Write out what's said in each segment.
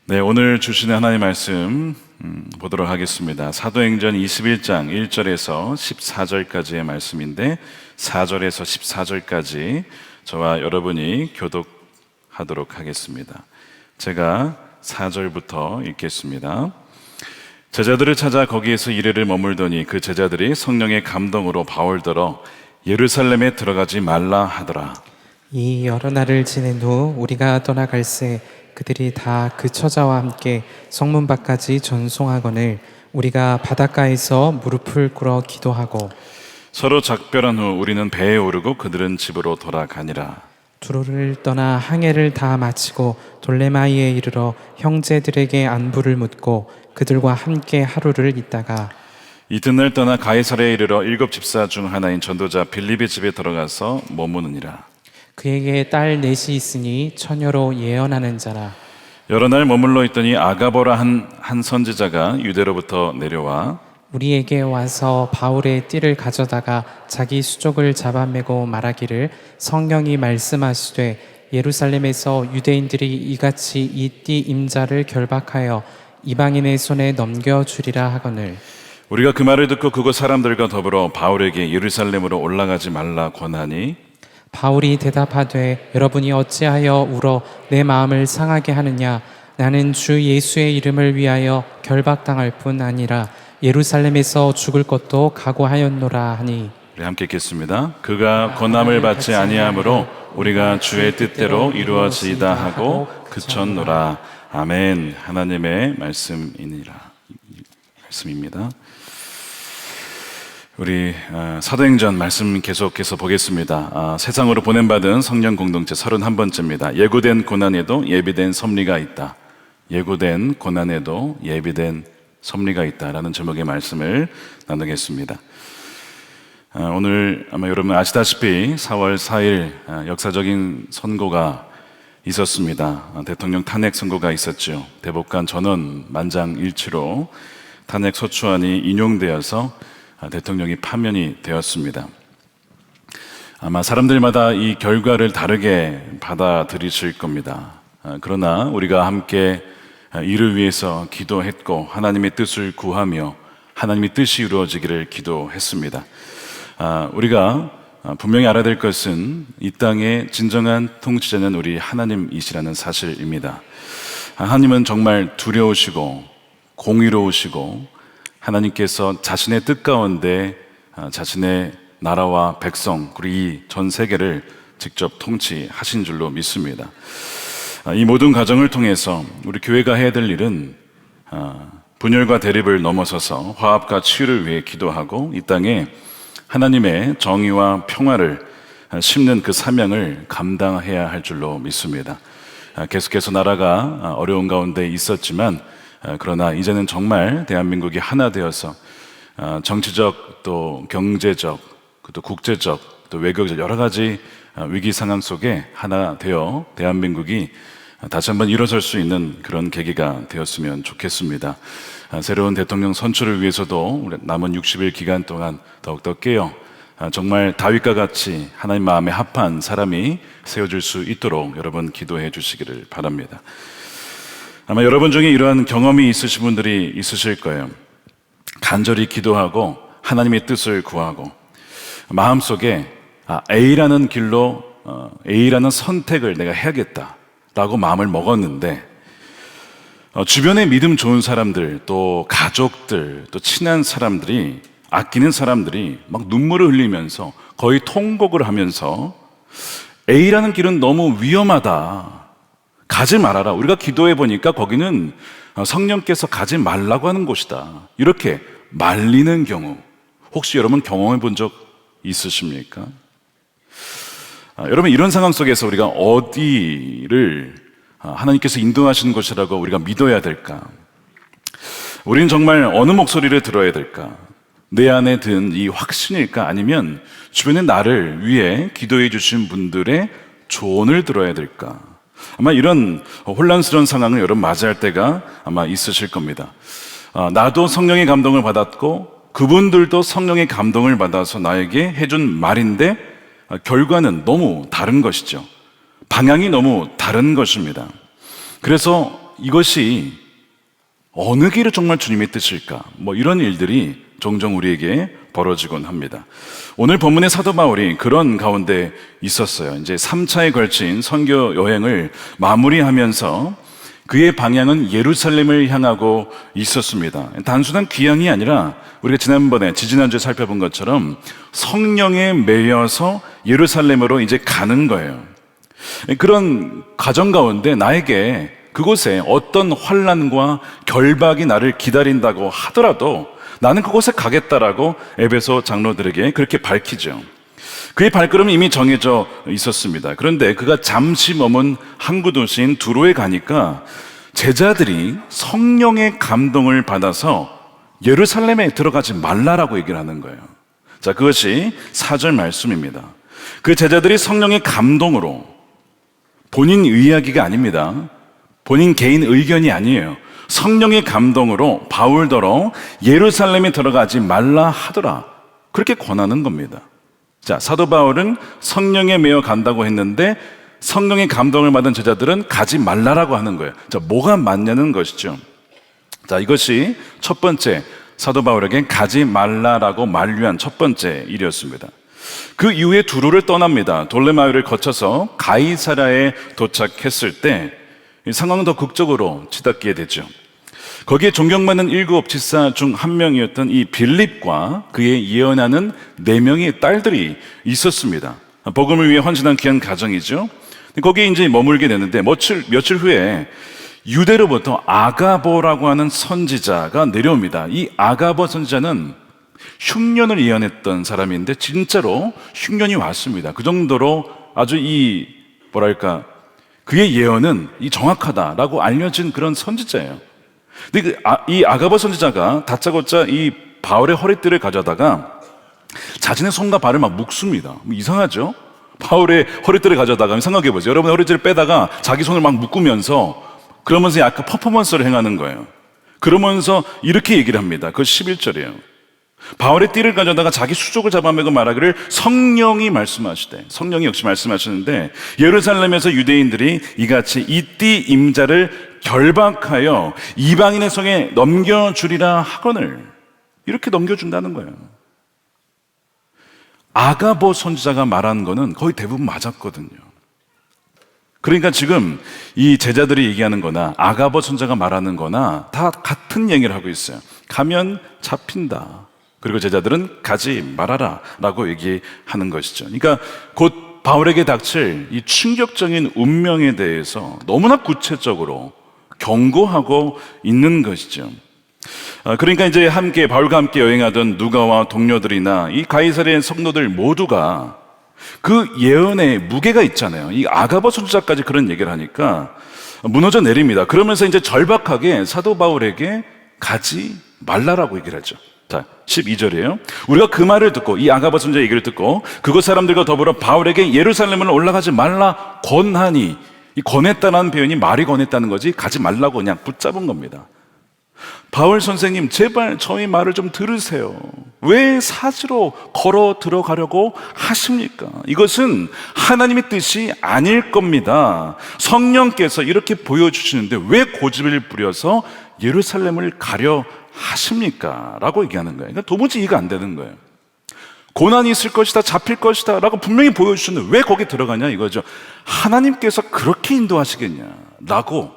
네, 오늘 주시는 하나님의 말씀 보도록 하겠습니다. 사도행전 21장 1절에서 14절까지의 말씀인데 4절에서 14절까지 저와 여러분이 교독하도록 하겠습니다. 제가 4절부터 읽겠습니다. 제자들을 찾아 거기에서 이래를 머물더니 그 제자들이 성령의 감동으로 바울더러 예루살렘에 들어가지 말라 하더라. 이 여러 날을 지낸 후 우리가 떠나갈새 그들이 다 그 처자와 함께 성문 밖까지 전송하거늘 우리가 바닷가에서 무릎을 꿇어 기도하고 서로 작별한 후 우리는 배에 오르고 그들은 집으로 돌아가니라. 두로를 떠나 항해를 다 마치고 돌레마이에 이르러 형제들에게 안부를 묻고 그들과 함께 하루를 있다가 이튿날 떠나 가이사랴에 이르러 7 집사 중 하나인 전도자 빌립의 집에 들어가서 머무느니라. 그에게 딸 넷이 있으니 처녀로 예언하는 자라. 여러 날 머물러 있더니 아가보라 한 선지자가 유대로부터 내려와 우리에게 와서 바울의 띠를 가져다가 자기 수족을 잡아매고 말하기를 성령이 말씀하시되 예루살렘에서 유대인들이 이같이 이 띠 임자를 결박하여 이방인의 손에 넘겨주리라 하거늘 우리가 그 말을 듣고 그곳 사람들과 더불어 바울에게 예루살렘으로 올라가지 말라 권하니 바울이 대답하되 여러분이 어찌하여 울어 내 마음을 상하게 하느냐 나는 주 예수의 이름을 위하여 결박당할 뿐 아니라 예루살렘에서 죽을 것도 각오하였노라 하니 우리 함께 읽겠습니다. 그가 권함을 받지 아니하므로 우리가 주의 뜻대로 이루어지이다 하고 그쳤노라. 아멘. 하나님의 말씀입니다. 우리 사도행전 말씀 계속해서 보겠습니다. 세상으로 보냄받은 성령 공동체 31번째입니다. 예고된 고난에도 예비된 섭리가 있다. 예고된 고난에도 예비된 섭리가 있다라는 제목의 말씀을 나누겠습니다. 오늘 아마 여러분 아시다시피 4월 4일 역사적인 선고가 있었습니다. 대통령 탄핵 선고가 있었죠. 대법관 전원 만장일치로 탄핵 소추안이 인용되어서 대통령이 파면이 되었습니다. 아마 사람들마다 이 결과를 다르게 받아들이실 겁니다. 그러나 우리가 함께 이를 위해서 기도했고 하나님의 뜻을 구하며 하나님의 뜻이 이루어지기를 기도했습니다. 우리가 분명히 알아야 될 것은 이 땅의 진정한 통치자는 우리 하나님이시라는 사실입니다. 하나님은 정말 두려우시고 공의로우시고 하나님께서 자신의 뜻 가운데 자신의 나라와 백성 그리고 이 전 세계를 직접 통치하신 줄로 믿습니다. 이 모든 과정을 통해서 우리 교회가 해야 될 일은 분열과 대립을 넘어서서 화합과 치유를 위해 기도하고 이 땅에 하나님의 정의와 평화를 심는 그 사명을 감당해야 할 줄로 믿습니다. 계속해서 나라가 어려운 가운데 있었지만 그러나 이제는 정말 대한민국이 하나 되어서 정치적 또 경제적 또 국제적 또 외교적 여러 가지 위기 상황 속에 하나 되어 대한민국이 다시 한번 일어설 수 있는 그런 계기가 되었으면 좋겠습니다. 새로운 대통령 선출을 위해서도 남은 60일 기간 동안 더욱더 깨어 정말 다윗과 같이 하나님 마음에 합한 사람이 세워질 수 있도록 여러분 기도해 주시기를 바랍니다. 아마 여러분 중에 이러한 경험이 있으신 분들이 있으실 거예요. 간절히 기도하고 하나님의 뜻을 구하고 마음속에 A라는 길로 A라는 선택을 내가 해야겠다라고 마음을 먹었는데 주변에 믿음 좋은 사람들 또 가족들 또 친한 사람들이 아끼는 사람들이 막 눈물을 흘리면서 거의 통곡을 하면서 A라는 길은 너무 위험하다. 가지 말아라. 우리가 기도해 보니까 거기는 성령께서 가지 말라고 하는 곳이다. 이렇게 말리는 경우 혹시 여러분 경험해 본 적 있으십니까? 여러분 이런 상황 속에서 우리가 어디를 하나님께서 인도하시는 것이라고 우리가 믿어야 될까? 우리는 정말 어느 목소리를 들어야 될까? 내 안에 든 이 확신일까? 아니면 주변에 나를 위해 기도해 주신 분들의 조언을 들어야 될까? 아마 이런 혼란스러운 상황을 여러분 맞이할 때가 아마 있으실 겁니다. 나도 성령의 감동을 받았고 그분들도 성령의 감동을 받아서 나에게 해준 말인데 결과는 너무 다른 것이죠. 방향이 너무 다른 것입니다. 그래서 이것이 어느 길이 정말 주님의 뜻일까? 이런 일들이 종종 우리에게 벌어지곤 합니다. 오늘 본문의 사도 바울이 그런 가운데 있었어요. 이제 3차에 걸친 선교 여행을 마무리하면서 그의 방향은 예루살렘을 향하고 있었습니다. 단순한 귀향이 아니라 우리가 지지난주에 살펴본 것처럼 성령에 매여서 예루살렘으로 이제 가는 거예요. 그런 과정 가운데 나에게 그곳에 어떤 환난과 결박이 나를 기다린다고 하더라도 나는 그곳에 가겠다라고 에베소 장로들에게 그렇게 밝히죠. 그의 발걸음이 이미 정해져 있었습니다. 그런데 그가 잠시 머문 항구 도시인 두로에 가니까 제자들이 성령의 감동을 받아서 예루살렘에 들어가지 말라라고 얘기를 하는 거예요. 자, 그것이 4절 말씀입니다. 그 제자들이 성령의 감동으로, 본인 이야기가 아닙니다. 본인 개인 의견이 아니에요. 성령의 감동으로 바울더러 예루살렘에 들어가지 말라 하더라. 그렇게 권하는 겁니다. 자, 사도 바울은 성령에 매여 간다고 했는데 성령의 감동을 받은 제자들은 가지 말라라고 하는 거예요. 자, 뭐가 맞냐는 것이죠. 자, 이것이 첫 번째 사도 바울에게 가지 말라라고 만류한 첫 번째 일이었습니다. 그 이후에 두로를 떠납니다. 돌레마위를 거쳐서 가이사랴에 도착했을 때 상황은 더 극적으로 치닫게 되죠. 거기에 존경받는 7 지사 중 한 명이었던 이 빌립과 그의 예언하는 4명의 딸들이 있었습니다. 복음을 위해 헌신한 귀한 가정이죠. 거기에 이제 머물게 되는데 며칠 후에 유대로부터 아가보라고 하는 선지자가 내려옵니다. 이 아가보 선지자는 흉년을 예언했던 사람인데 진짜로 흉년이 왔습니다. 그 정도로 아주 그의 예언은 정확하다라고 알려진 그런 선지자예요. 근데 이 아가보 선지자가 다짜고짜 이 바울의 허리띠를 가져다가 자신의 손과 발을 막 묶습니다. 이상하죠? 바울의 허리띠를 가져다가 생각해 보세요. 여러분 허리띠를 빼다가 자기 손을 막 묶으면서 그러면서 약간 퍼포먼스를 행하는 거예요. 그러면서 이렇게 얘기를 합니다. 그 11절이에요. 바울의 띠를 가져다가 자기 수족을 잡아매고 말하기를 성령이 말씀하시되, 성령이 역시 말씀하시는데 예루살렘에서 유대인들이 이같이 이 띠 임자를 결박하여 이방인의 성에 넘겨주리라 하거늘, 이렇게 넘겨준다는 거예요. 아가보 선지자가 말한 거는 거의 대부분 맞았거든요. 그러니까 지금 이 제자들이 얘기하는 거나 아가보 선지자가 말하는 거나 다 같은 얘기를 하고 있어요. 가면 잡힌다. 그리고 제자들은 가지 말아라 라고 얘기하는 것이죠. 그러니까 곧 바울에게 닥칠 이 충격적인 운명에 대해서 너무나 구체적으로 경고하고 있는 것이죠. 그러니까 이제 바울과 함께 여행하던 누가와 동료들이나 이 가이사랴의 성도들 모두가 그 예언에 무게가 있잖아요. 이 아가보 선지자까지 그런 얘기를 하니까 무너져 내립니다. 그러면서 이제 절박하게 사도 바울에게 가지 말라라고 얘기를 하죠. 자, 12절이에요. 우리가 그 말을 듣고, 이 아가보 선지자 얘기를 듣고 그곳 사람들과 더불어 바울에게 예루살렘으로 올라가지 말라 권하니, 이 권했다는 표현이 말이 권했다는 거지 가지 말라고 그냥 붙잡은 겁니다. 바울 선생님, 제발 저희 말을 좀 들으세요. 왜 사지로 걸어 들어가려고 하십니까? 이것은 하나님의 뜻이 아닐 겁니다. 성령께서 이렇게 보여주시는데 왜 고집을 부려서 예루살렘을 가려 하십니까? 라고 얘기하는 거예요. 그러니까 도무지 이해가 안 되는 거예요. 고난이 있을 것이다, 잡힐 것이다 라고 분명히 보여주시는데 왜 거기 들어가냐 이거죠. 하나님께서 그렇게 인도하시겠냐 라고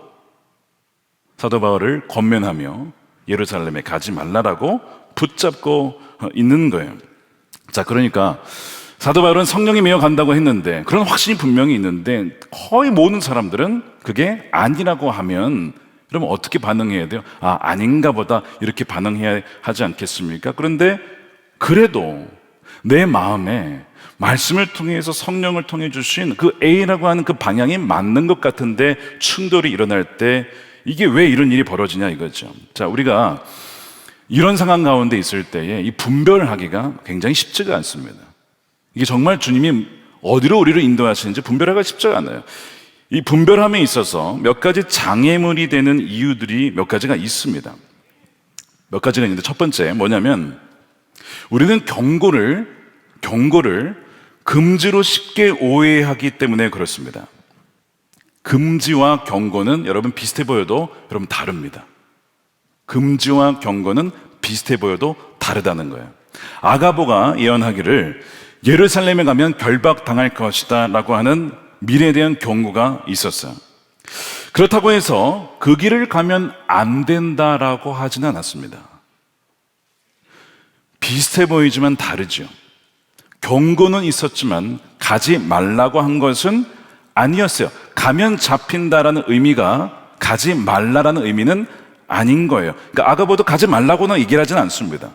사도 바울을 권면하며 예루살렘에 가지 말라라고 붙잡고 있는 거예요. 자, 그러니까 사도 바울은 성령이 매여 간다고 했는데, 그런 확신이 분명히 있는데 거의 모든 사람들은 그게 아니라고 하면 그러면 어떻게 반응해야 돼요? 아닌가 보다 이렇게 반응해야 하지 않겠습니까? 그런데 그래도 내 마음에 말씀을 통해서 성령을 통해 주신 그 A라고 하는 그 방향이 맞는 것 같은데 충돌이 일어날 때 이게 왜 이런 일이 벌어지냐 이거죠. 자, 우리가 이런 상황 가운데 있을 때에 이 분별하기가 굉장히 쉽지가 않습니다. 이게 정말 주님이 어디로 우리를 인도하시는지 분별하기가 쉽지가 않아요. 이 분별함에 있어서 몇 가지 장애물이 되는 이유들이 몇 가지가 있습니다. 몇 가지가 있는데 첫 번째 뭐냐면 우리는 경고를 금지로 쉽게 오해하기 때문에 그렇습니다. 금지와 경고는 여러분 비슷해 보여도 여러분 다릅니다. 금지와 경고는 비슷해 보여도 다르다는 거예요. 아가보가 예언하기를 예루살렘에 가면 결박당할 것이다 라고 하는 미래에 대한 경고가 있었어요. 그렇다고 해서 그 길을 가면 안 된다라고 하지는 않았습니다. 비슷해 보이지만 다르죠. 경고는 있었지만 가지 말라고 한 것은 아니었어요. 가면 잡힌다라는 의미가 가지 말라라는 의미는 아닌 거예요. 그러니까 아가보도 가지 말라고는 얘기를 하진 않습니다.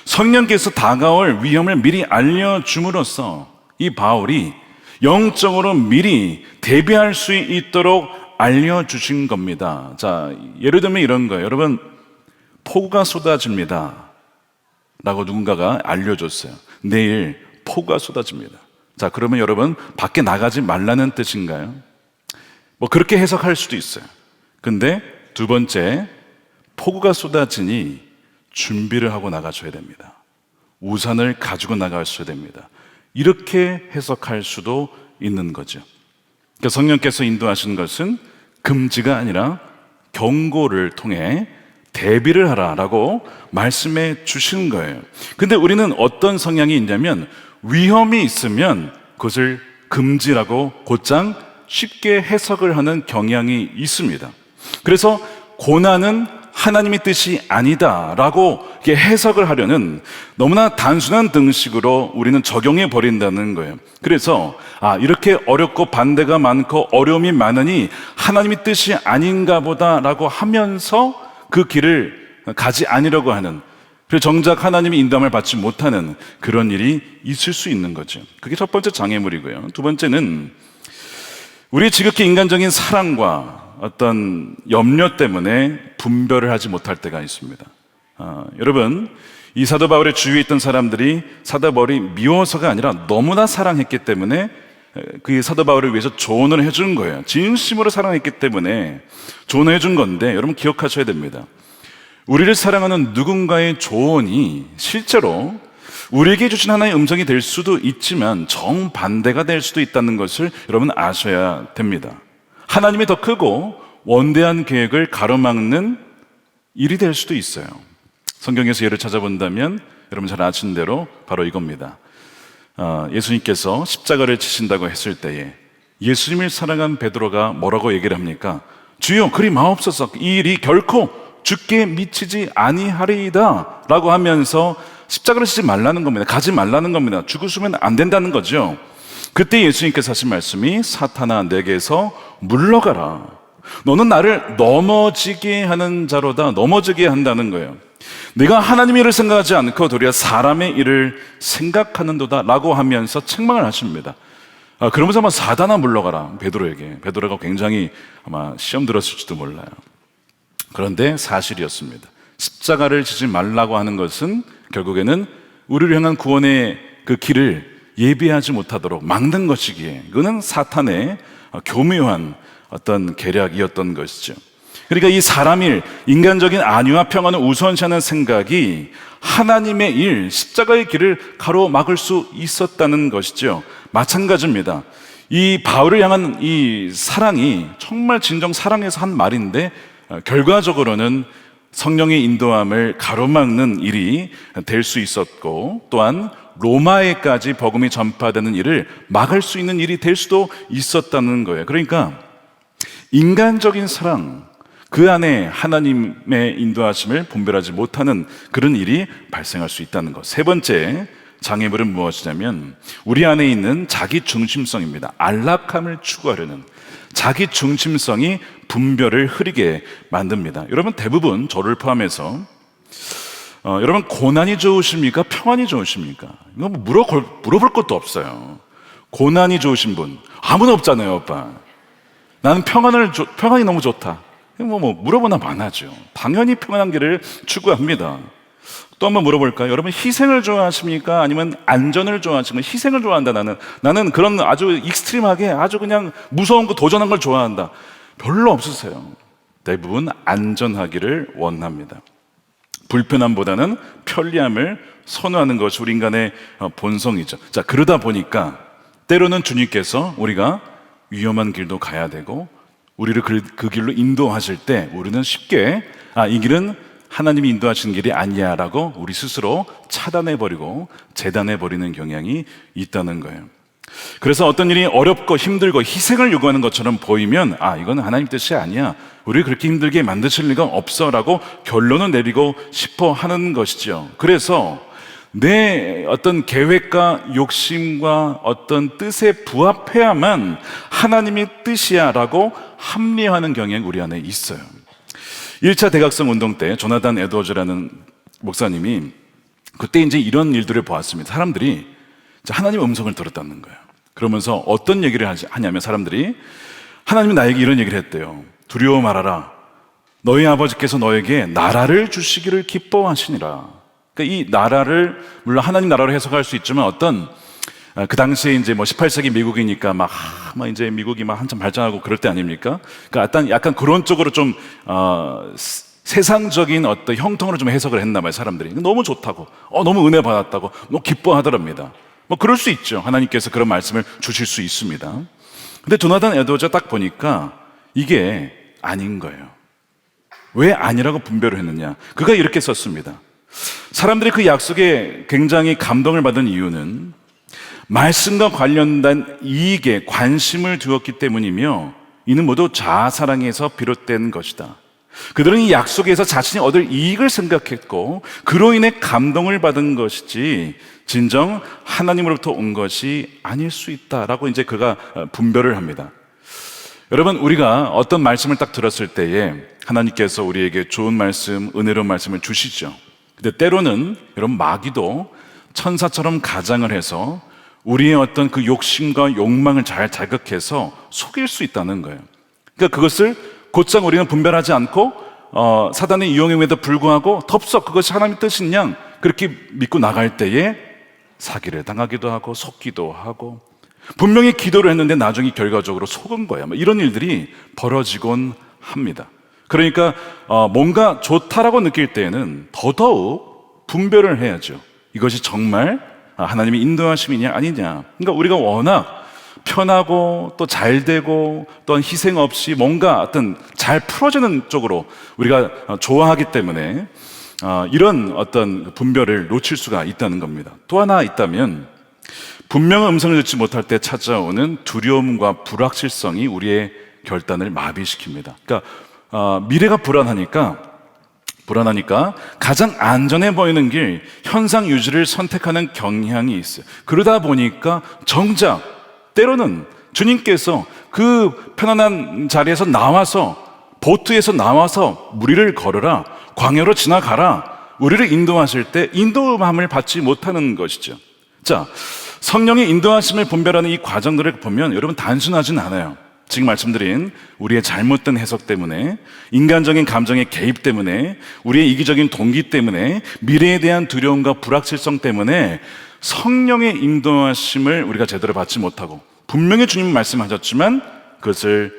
성령께서 다가올 위험을 미리 알려줌으로써 이 바울이 영적으로 미리 대비할 수 있도록 알려주신 겁니다. 자, 예를 들면 이런 거예요. 여러분, 폭우가 쏟아집니다 라고 누군가가 알려줬어요. 내일 폭우가 쏟아집니다. 자, 그러면 여러분 밖에 나가지 말라는 뜻인가요? 뭐 그렇게 해석할 수도 있어요. 근데 두 번째, 폭우가 쏟아지니 준비를 하고 나가줘야 됩니다. 우산을 가지고 나가셔야 됩니다. 이렇게 해석할 수도 있는 거죠. 그러니까 성령께서 인도하시는 것은 금지가 아니라 경고를 통해 대비를 하라라고 말씀해 주신 거예요. 근데 우리는 어떤 성향이 있냐면 위험이 있으면 그것을 금지라고 곧장 쉽게 해석을 하는 경향이 있습니다. 그래서 고난은 하나님의 뜻이 아니다라고 해석을 하려는 너무나 단순한 등식으로 우리는 적용해 버린다는 거예요. 그래서 이렇게 어렵고 반대가 많고 어려움이 많으니 하나님의 뜻이 아닌가 보다라고 하면서 그 길을 가지 아니려고 하는, 그래서 정작 하나님의 인도함을 받지 못하는 그런 일이 있을 수 있는 거죠. 그게 첫 번째 장애물이고요. 두 번째는 우리 지극히 인간적인 사랑과 어떤 염려 때문에 분별을 하지 못할 때가 있습니다. 여러분, 이 사도 바울의 주위에 있던 사람들이 사도 바울이 미워서가 아니라 너무나 사랑했기 때문에 그 사도 바울을 위해서 조언을 해준 거예요. 진심으로 사랑했기 때문에 조언을 해준 건데, 여러분 기억하셔야 됩니다. 우리를 사랑하는 누군가의 조언이 실제로 우리에게 주신 하나의 음성이 될 수도 있지만 정반대가 될 수도 있다는 것을 여러분 아셔야 됩니다. 하나님이 더 크고 원대한 계획을 가로막는 일이 될 수도 있어요. 성경에서 예를 찾아본다면 여러분 잘 아시는 대로 바로 이겁니다. 예수님께서 십자가를 지신다고 했을 때에 예수님을 사랑한 베드로가 뭐라고 얘기를 합니까? 주여 그리 마옵소서, 이 일이 결코 죽게 미치지 아니하리이다 라고 하면서 십자가를 지지 말라는 겁니다. 가지 말라는 겁니다. 죽으시면 안 된다는 거죠. 그때 예수님께서 하신 말씀이 사탄아 내게서 물러가라. 너는 나를 넘어지게 하는 자로다. 넘어지게 한다는 거예요. 내가 하나님의 일을 생각하지 않고 도리어 사람의 일을 생각하는도다 라고 하면서 책망을 하십니다. 그러면서 아마 사단아 물러가라. 베드로에게. 베드로가 굉장히 아마 시험 들었을지도 몰라요. 그런데 사실이었습니다. 십자가를 지지 말라고 하는 것은 결국에는 우리를 향한 구원의 그 길을 예비하지 못하도록 막는 것이기에 그거는 사탄의 교묘한 어떤 계략이었던 것이죠. 그러니까 이 사람일, 인간적인 안위와 평안을 우선시하는 생각이 하나님의 일, 십자가의 길을 가로막을 수 있었다는 것이죠. 마찬가지입니다. 이 바울을 향한 이 사랑이 정말 진정 사랑에서 한 말인데 결과적으로는 성령의 인도함을 가로막는 일이 될 수 있었고, 또한 로마에까지 복음이 전파되는 일을 막을 수 있는 일이 될 수도 있었다는 거예요. 그러니까 인간적인 사랑, 그 안에 하나님의 인도하심을 분별하지 못하는 그런 일이 발생할 수 있다는 것. 세 번째 장애물은 무엇이냐면 우리 안에 있는 자기 중심성입니다. 안락함을 추구하려는 자기 중심성이 분별을 흐리게 만듭니다. 여러분 대부분 저를 포함해서 여러분 고난이 좋으십니까? 평안이 좋으십니까? 이거 뭐 물어볼 것도 없어요. 고난이 좋으신 분 아무도 없잖아요, 오빠. 나는 평안이 너무 좋다. 뭐 물어보나 마나죠. 당연히 평안한 길을 추구합니다. 또 한번 물어볼까요? 여러분 희생을 좋아하십니까? 아니면 안전을 좋아하십니까? 희생을 좋아한다. 나는 그런 아주 익스트림하게 아주 그냥 무서운 거 도전한 걸 좋아한다. 별로 없으세요. 대부분 안전하기를 원합니다. 불편함보다는 편리함을 선호하는 것이 우리 인간의 본성이죠. 자, 그러다 보니까 때로는 주님께서 우리가 위험한 길도 가야 되고 우리를 그 길로 인도하실 때 우리는 쉽게 이 길은 하나님이 인도하시는 길이 아니야 라고 우리 스스로 차단해버리고 재단해버리는 경향이 있다는 거예요. 그래서 어떤 일이 어렵고 힘들고 희생을 요구하는 것처럼 보이면 이건 하나님 뜻이 아니야, 우리를 그렇게 힘들게 만드실 리가 없어 라고 결론을 내리고 싶어 하는 것이죠. 그래서 내 어떤 계획과 욕심과 어떤 뜻에 부합해야만 하나님의 뜻이야 라고 합리화하는 경향이 우리 안에 있어요. 1차 대각성 운동 때 조나단 에드워즈라는 목사님이 그때 이제 이런 일들을 보았습니다. 사람들이 하나님의 음성을 들었다는 거예요. 그러면서 어떤 얘기를 하냐면 사람들이 하나님이 나에게 이런 얘기를 했대요. 두려워 말아라. 너희 아버지께서 너에게 나라를 주시기를 기뻐하시니라. 그러니까 이 나라를 물론 하나님 나라로 해석할 수 있지만 어떤 그 당시에 이제 18세기 미국이니까 막 이제 미국이 막 한참 발전하고 그럴 때 아닙니까? 그러니까 약간 그런 쪽으로 좀 세상적인 어떤 형통으로 좀 해석을 했나 봐요, 사람들이. 너무 좋다고, 너무 은혜 받았다고, 너무 기뻐하더랍니다. 그럴 수 있죠. 하나님께서 그런 말씀을 주실 수 있습니다. 근데 조나단 에드워즈가 딱 보니까 이게 아닌 거예요. 왜 아니라고 분별을 했느냐? 그가 이렇게 썼습니다. 사람들이 그 약속에 굉장히 감동을 받은 이유는 말씀과 관련된 이익에 관심을 두었기 때문이며 이는 모두 자아사랑에서 비롯된 것이다. 그들은 이 약속에서 자신이 얻을 이익을 생각했고 그로 인해 감동을 받은 것이지 진정 하나님으로부터 온 것이 아닐 수 있다라고 이제 그가 분별을 합니다. 여러분, 우리가 어떤 말씀을 딱 들었을 때에 하나님께서 우리에게 좋은 말씀, 은혜로운 말씀을 주시죠. 근데 때로는 여러분, 마귀도 천사처럼 가장을 해서 우리의 어떤 그 욕심과 욕망을 잘 자극해서 속일 수 있다는 거예요. 그러니까 그것을 곧장 우리는 분별하지 않고 사단의 이용임에도 불구하고 덥석 그것이 하나님의 뜻인 양 그렇게 믿고 나갈 때에 사기를 당하기도 하고 속기도 하고 분명히 기도를 했는데 나중에 결과적으로 속은 거야. 이런 일들이 벌어지곤 합니다. 그러니까 뭔가 좋다라고 느낄 때에는 더더욱 분별을 해야죠. 이것이 정말 하나님의 인도하심이냐 아니냐. 그러니까 우리가 워낙 편하고 또 잘 되고 또한 희생 없이 뭔가 어떤 잘 풀어지는 쪽으로 우리가 좋아하기 때문에 이런 어떤 분별을 놓칠 수가 있다는 겁니다. 또 하나 있다면 분명한 음성을 듣지 못할 때 찾아오는 두려움과 불확실성이 우리의 결단을 마비시킵니다. 그러니까 미래가 불안하니까 가장 안전해 보이는 길, 현상 유지를 선택하는 경향이 있어요. 그러다 보니까 정작 때로는 주님께서 그 편안한 자리에서 나와서 보트에서 나와서 무리를 걸어라, 광야로 지나가라, 우리를 인도하실 때 인도함을 받지 못하는 것이죠. 자, 성령의 인도하심을 분별하는 이 과정들을 보면 여러분 단순하진 않아요. 지금 말씀드린 우리의 잘못된 해석 때문에, 인간적인 감정의 개입 때문에, 우리의 이기적인 동기 때문에, 미래에 대한 두려움과 불확실성 때문에 성령의 인도하심을 우리가 제대로 받지 못하고 분명히 주님은 말씀하셨지만 그것을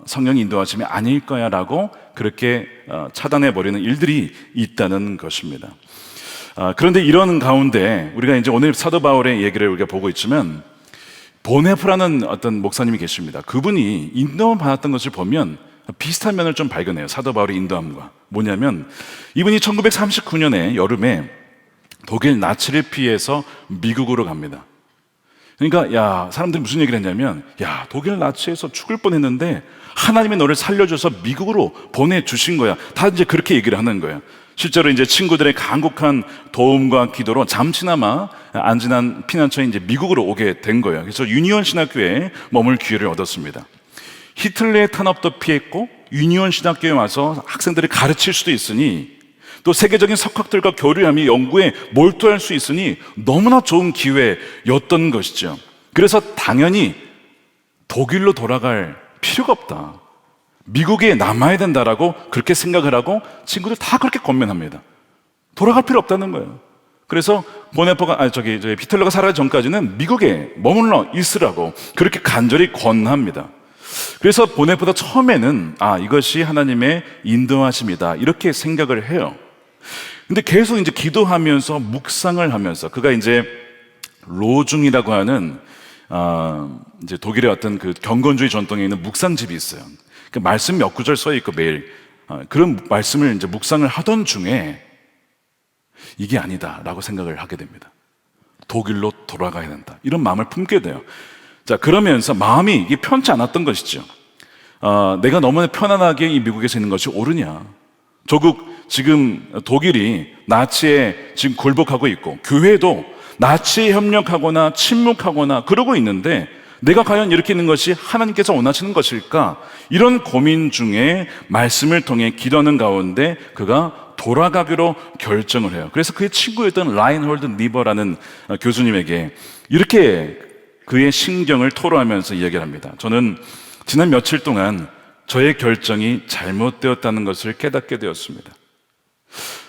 성령의 인도하심이 아닐 거야 라고 그렇게 차단해버리는 일들이 있다는 것입니다. 그런데 이런 가운데 우리가 이제 오늘 사도 바울의 얘기를 우리가 보고 있지만 보네프라는 어떤 목사님이 계십니다. 그분이 인도함을 받았던 것을 보면 비슷한 면을 좀 발견해요. 사도 바울의 인도함과. 뭐냐면 이분이 1939년에 여름에 독일 나치를 피해서 미국으로 갑니다. 그러니까 사람들이 무슨 얘기를 했냐면 독일 나치에서 죽을 뻔했는데 하나님이 너를 살려줘서 미국으로 보내주신 거야. 다 이제 그렇게 얘기를 하는 거예요. 실제로 이제 친구들의 간곡한 도움과 기도로 잠시나마 안전한 피난처에 이제 미국으로 오게 된 거예요. 그래서 유니온 신학교에 머물 기회를 얻었습니다. 히틀러의 탄압도 피했고 유니온 신학교에 와서 학생들을 가르칠 수도 있으니 또 세계적인 석학들과 교류하며 연구에 몰두할 수 있으니 너무나 좋은 기회였던 것이죠. 그래서 당연히 독일로 돌아갈 필요가 없다, 미국에 남아야 된다라고 그렇게 생각을 하고 친구들 다 그렇게 권면합니다. 돌아갈 필요 없다는 거예요. 그래서 보네퍼가 히틀러가 살아가기 전까지는 미국에 머물러 있으라고 그렇게 간절히 권합니다. 그래서 보네퍼도 처음에는 이것이 하나님의 인도하심이다 이렇게 생각을 해요. 근데 계속 이제 기도하면서 묵상을 하면서 그가 이제 로중이라고 하는 이제 독일의 어떤 그 경건주의 전통에 있는 묵상집이 있어요. 그 말씀 몇 구절 써 있고 매일 그런 말씀을 이제 묵상을 하던 중에 이게 아니다라고 생각을 하게 됩니다. 독일로 돌아가야 된다. 이런 마음을 품게 돼요. 자, 그러면서 마음이 이게 편치 않았던 것이죠. 내가 너무나 편안하게 이 미국에서 있는 것이 옳으냐. 조국 지금 독일이 나치에 지금 굴복하고 있고 교회도 나치에 협력하거나 침묵하거나 그러고 있는데 내가 과연 이렇게 있는 것이 하나님께서 원하시는 것일까? 이런 고민 중에 말씀을 통해 기도하는 가운데 그가 돌아가기로 결정을 해요. 그래서 그의 친구였던 라인홀드 니버라는 교수님에게 이렇게 그의 심경을 토로하면서 이야기를 합니다. 저는 지난 며칠 동안 저의 결정이 잘못되었다는 것을 깨닫게 되었습니다.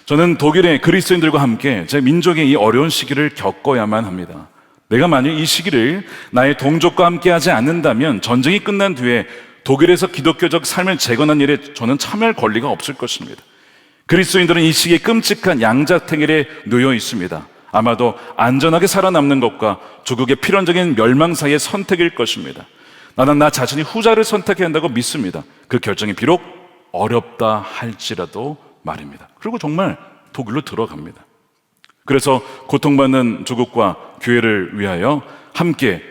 저는 독일의 그리스도인들과 함께 제 민족의 이 어려운 시기를 겪어야만 합니다. 내가 만약 이 시기를 나의 동족과 함께 하지 않는다면 전쟁이 끝난 뒤에 독일에서 기독교적 삶을 재건한 일에 저는 참여할 권리가 없을 것입니다. 그리스도인들은 이 시기에 끔찍한 양자택일에 놓여 있습니다. 아마도 안전하게 살아남는 것과 조국의 필연적인 멸망 사이의 선택일 것입니다. 나는 나 자신이 후자를 선택해야 한다고 믿습니다. 그 결정이 비록 어렵다 할지라도 말입니다. 그리고 정말 독일로 들어갑니다. 그래서 고통받는 조국과 교회를 위하여 함께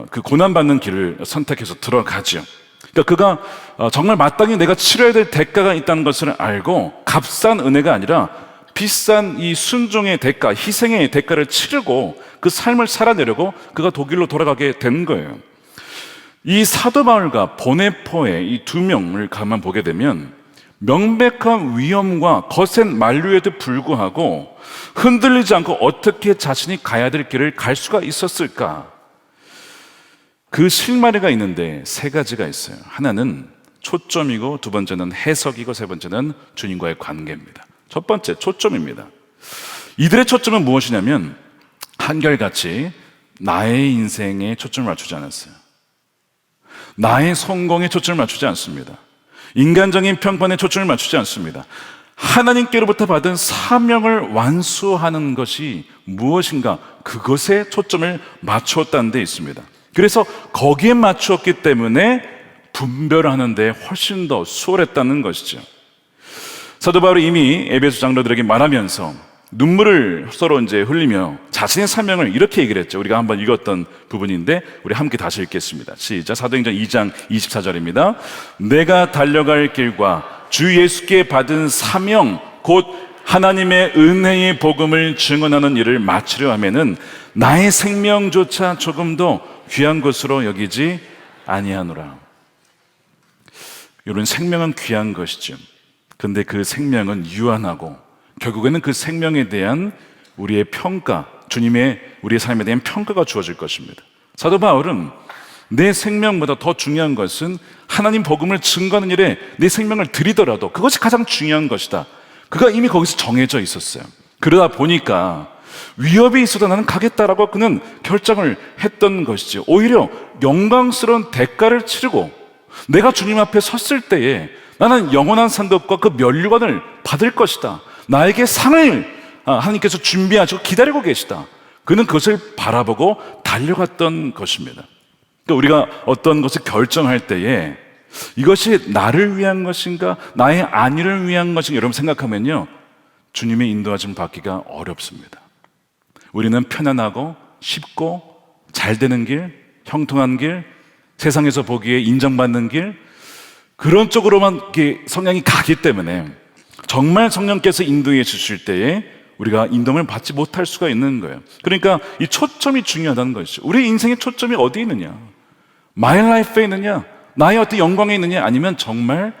그 고난받는 길을 선택해서 들어가죠. 그러니까 그가 정말 마땅히 내가 치러야 될 대가가 있다는 것을 알고 값싼 은혜가 아니라 비싼 이 순종의 대가, 희생의 대가를 치르고 그 삶을 살아내려고 그가 독일로 돌아가게 된 거예요. 이 사도 바울과 보네포의 이 두 명을 가만 보게 되면 명백한 위험과 거센 만류에도 불구하고 흔들리지 않고 어떻게 자신이 가야 될 길을 갈 수가 있었을까? 그 실마리가 있는데 세 가지가 있어요. 하나는 초점이고, 두 번째는 해석이고, 세 번째는 주님과의 관계입니다. 첫 번째, 초점입니다. 이들의 초점은 무엇이냐면 한결같이 나의 인생에 초점을 맞추지 않았어요. 나의 성공에 초점을 맞추지 않습니다. 인간적인 평판에 초점을 맞추지 않습니다. 하나님께로부터 받은 사명을 완수하는 것이 무엇인가, 그것에 초점을 맞추었다는 데 있습니다. 그래서 거기에 맞추었기 때문에 분별하는 데 훨씬 더 수월했다는 것이죠. 사도 바울이 이미 에베소 장로들에게 말하면서 눈물을 서로 이제 흘리며 자신의 사명을 이렇게 얘기를 했죠. 우리가 한번 읽었던 부분인데 우리 함께 다시 읽겠습니다. 시작. 사도행전 2장 24절입니다. 내가 달려갈 길과 주 예수께 받은 사명 곧 하나님의 은혜의 복음을 증언하는 일을 마치려 하면은 나의 생명조차 조금도 귀한 것으로 여기지 아니하노라. 여러분, 생명은 귀한 것이죠. 근데 그 생명은 유한하고 결국에는 그 생명에 대한 우리의 평가, 주님의 우리의 삶에 대한 평가가 주어질 것입니다. 사도 바울은 내 생명보다 더 중요한 것은 하나님 복음을 증거하는 일에 내 생명을 드리더라도 그것이 가장 중요한 것이다. 그가 이미 거기서 정해져 있었어요. 그러다 보니까 위협이 있어도 나는 가겠다라고 그는 결정을 했던 것이지. 오히려 영광스러운 대가를 치르고 내가 주님 앞에 섰을 때에 나는 영원한 상급과 그 면류관을 받을 것이다. 나에게 상을 하나님께서 준비하시고 기다리고 계시다. 그는 그것을 바라보고 달려갔던 것입니다. 그러니까 우리가 어떤 것을 결정할 때에 이것이 나를 위한 것인가, 나의 안위를 위한 것인가, 여러분 생각하면요, 주님의 인도하심 받기가 어렵습니다. 우리는 편안하고 쉽고 잘 되는 길, 형통한 길, 세상에서 보기에 인정받는 길, 그런 쪽으로만 이렇게 성향이 가기 때문에 정말 성령께서 인도해 주실 때에 우리가 인도를 받지 못할 수가 있는 거예요. 그러니까 이 초점이 중요하다는 것이죠. 우리 인생의 초점이 어디에 있느냐? My life에 있느냐? 나의 어떤 영광에 있느냐? 아니면 정말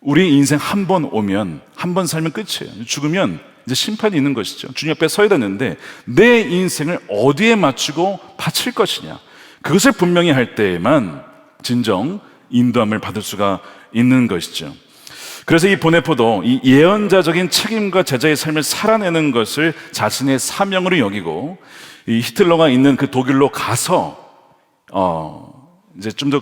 우리 인생 한 번 오면, 한 번 살면 끝이에요. 죽으면 이제 심판이 있는 것이죠. 주님 앞에 서야 되는데 내 인생을 어디에 맞추고 바칠 것이냐? 그것을 분명히 할 때에만 진정 인도함을 받을 수가 있는 것이죠. 그래서 이 보네포도 이 예언자적인 책임과 제자의 삶을 살아내는 것을 자신의 사명으로 여기고 이 히틀러가 있는 그 독일로 가서 이제 좀 더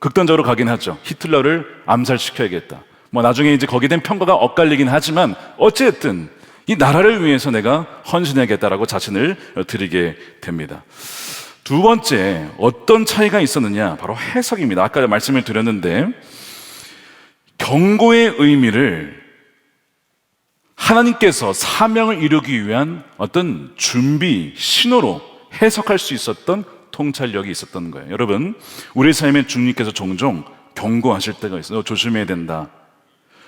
극단적으로 가긴 하죠. 히틀러를 암살시켜야겠다. 뭐 나중에 이제 거기에 대한 평가가 엇갈리긴 하지만 어쨌든 이 나라를 위해서 내가 헌신해야겠다라고 자신을 드리게 됩니다. 두 번째, 어떤 차이가 있었느냐? 바로 해석입니다. 아까 말씀을 드렸는데, 경고의 의미를 하나님께서 사명을 이루기 위한 어떤 준비, 신호로 해석할 수 있었던 통찰력이 있었던 거예요. 여러분, 우리 삶에 주님께서 종종 경고하실 때가 있어요. 너 조심해야 된다.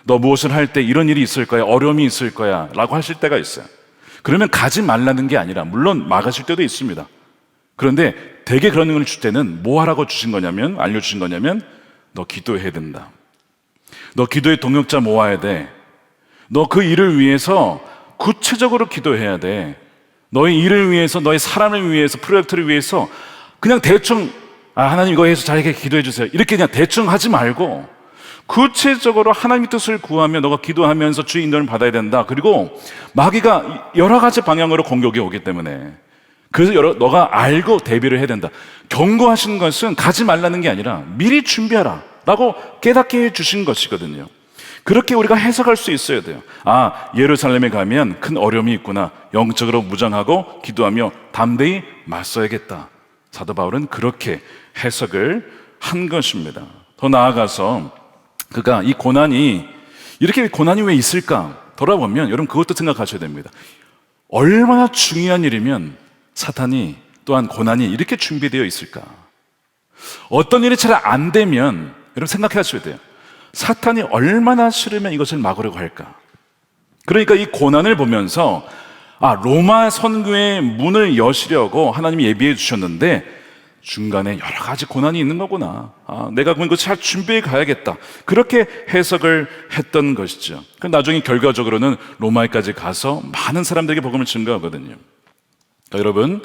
너 무엇을 할 때 이런 일이 있을 거야, 어려움이 있을 거야 라고 하실 때가 있어요. 그러면 가지 말라는 게 아니라, 물론 막으실 때도 있습니다. 그런데 대개 그런 걸 줄 때는 뭐 하라고 주신 거냐면, 알려주신 거냐면, 너 기도해야 된다. 너 기도의 동역자 모아야 돼. 너 그 일을 위해서 구체적으로 기도해야 돼. 너의 일을 위해서, 너의 사람을 위해서, 프로젝트를 위해서 그냥 대충 하나님 이거 해서 잘게 기도해 주세요, 이렇게 그냥 대충 하지 말고 구체적으로 하나님의 뜻을 구하며 너가 기도하면서 주의 인도를 받아야 된다. 그리고 마귀가 여러 가지 방향으로 공격이 오기 때문에, 그래서 너가 알고 대비를 해야 된다. 경고하시는 것은 가지 말라는 게 아니라 미리 준비하라 라고 깨닫게 해주신 것이거든요. 그렇게 우리가 해석할 수 있어야 돼요. 예루살렘에 가면 큰 어려움이 있구나. 영적으로 무장하고 기도하며 담대히 맞서야겠다. 사도 바울은 그렇게 해석을 한 것입니다. 더 나아가서 그가 이 고난이, 이렇게 고난이 왜 있을까 돌아보면 여러분 그것도 생각하셔야 됩니다. 얼마나 중요한 일이면 사탄이, 또한 고난이 이렇게 준비되어 있을까? 어떤 일이 잘 안 되면 여러분 생각해 하셔야 돼요. 사탄이 얼마나 싫으면 이것을 막으려고 할까? 그러니까 이 고난을 보면서 로마 선교의 문을 여시려고 하나님이 예비해 주셨는데 중간에 여러 가지 고난이 있는 거구나. 내가 그럼 이거 잘 준비해 가야겠다. 그렇게 해석을 했던 것이죠. 나중에 결과적으로는 로마에까지 가서 많은 사람들에게 복음을 증거하거든요. 여러분,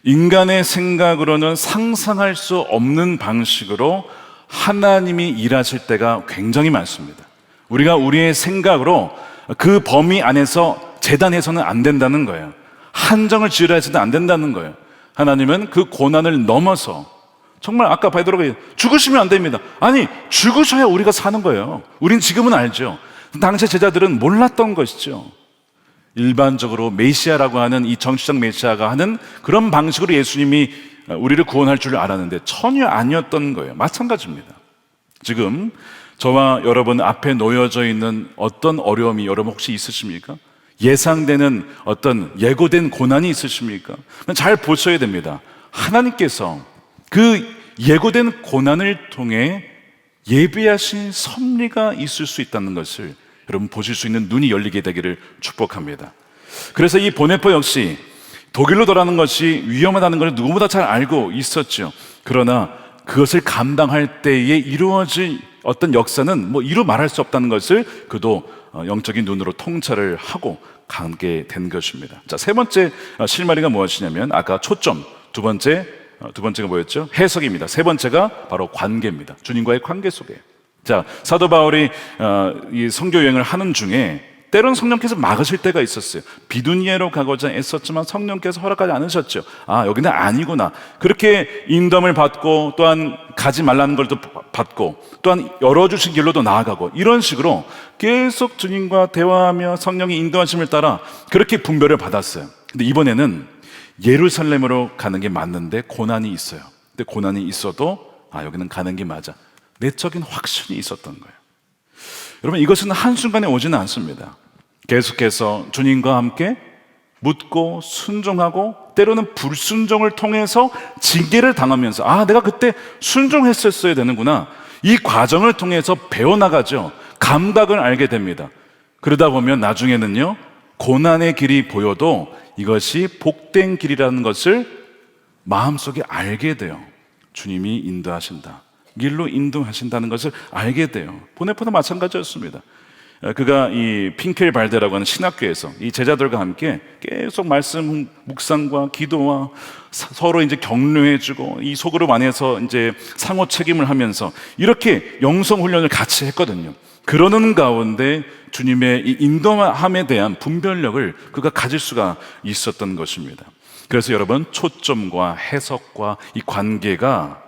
인간의 생각으로는 상상할 수 없는 방식으로 하나님이 일하실 때가 굉장히 많습니다. 우리가 우리의 생각으로 그 범위 안에서 재단해서는 안 된다는 거예요. 한정을 지으려 해서는 안 된다는 거예요. 하나님은 그 고난을 넘어서, 정말 아까 베드로가 죽으시면 안 됩니다. 아니, 죽으셔야 우리가 사는 거예요. 우린 지금은 알죠. 당시 제자들은 몰랐던 것이죠. 일반적으로 메시아라고 하는, 이 정치적 메시아가 하는 그런 방식으로 예수님이 우리를 구원할 줄 알았는데 전혀 아니었던 거예요. 마찬가지입니다. 지금 저와 여러분 앞에 놓여져 있는 어떤 어려움이 여러분 혹시 있으십니까? 예상되는 어떤 예고된 고난이 있으십니까? 잘 보셔야 됩니다. 하나님께서 그 예고된 고난을 통해 예비하신 섭리가 있을 수 있다는 것을 여러분 보실 수 있는 눈이 열리게 되기를 축복합니다. 그래서 이 보네포 역시 독일로 돌아가는 것이 위험하다는 것을 누구보다 잘 알고 있었죠. 그러나 그것을 감당할 때에 이루어질 어떤 역사는 이루 말할 수 없다는 것을 그도 영적인 눈으로 통찰을 하고 가게 된 것입니다. 자, 세 번째 실마리가 무엇이냐면 아까 초점, 두 번째가 뭐였죠? 해석입니다. 세 번째가 바로 관계입니다. 주님과의 관계 속에. 자, 사도 바울이 이 선교 여행을 하는 중에 때론 성령께서 막으실 때가 있었어요. 비두니아로 가고자 애썼지만 성령께서 허락하지 않으셨죠. 여기는 아니구나. 그렇게 인도함을 받고, 또한 가지 말라는 걸 또 받고, 또한 열어주신 길로도 나아가고, 이런 식으로 계속 주님과 대화하며 성령의 인도하심을 따라 그렇게 분별을 받았어요. 근데 이번에는 예루살렘으로 가는 게 맞는데 고난이 있어요. 근데 고난이 있어도 여기는 가는 게 맞아. 내적인 확신이 있었던 거예요. 여러분, 이것은 한순간에 오지는 않습니다. 계속해서 주님과 함께 묻고 순종하고, 때로는 불순종을 통해서 징계를 당하면서 내가 그때 순종했었어야 되는구나, 이 과정을 통해서 배워나가죠. 감각을 알게 됩니다. 그러다 보면 나중에는요, 고난의 길이 보여도 이것이 복된 길이라는 것을 마음속에 알게 돼요. 주님이 인도하신다, 길로 인도하신다는 것을 알게 돼요. 보네포도 마찬가지였습니다. 그가 이 핑켈 발데라고 하는 신학교에서 이 제자들과 함께 계속 말씀 묵상과 기도와 서로 이제 격려해주고, 이 소그룹 안에서 이제 상호 책임을 하면서 이렇게 영성 훈련을 같이 했거든요. 그러는 가운데 주님의 이 인도함에 대한 분별력을 그가 가질 수가 있었던 것입니다. 그래서 여러분, 초점과 해석과 이 관계가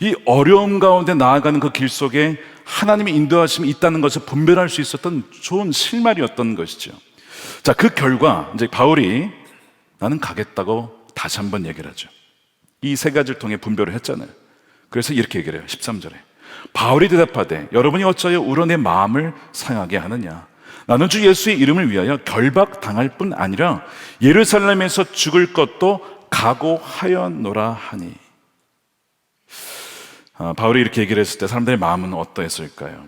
이 어려움 가운데 나아가는 그 길 속에 하나님의 인도하심이 있다는 것을 분별할 수 있었던 좋은 실마리였던 것이죠. 자, 그 결과 이제 바울이 나는 가겠다고 다시 한번 얘기를 하죠. 이 세 가지를 통해 분별을 했잖아요. 그래서 이렇게 얘기를 해요. 13절에 바울이 대답하되 여러분이 어찌하여 울어 내 마음을 상하게 하느냐. 나는 주 예수의 이름을 위하여 결박당할 뿐 아니라 예루살렘에서 죽을 것도 각오하였노라 하니. 바울이 이렇게 얘기를 했을 때 사람들의 마음은 어떠했을까요?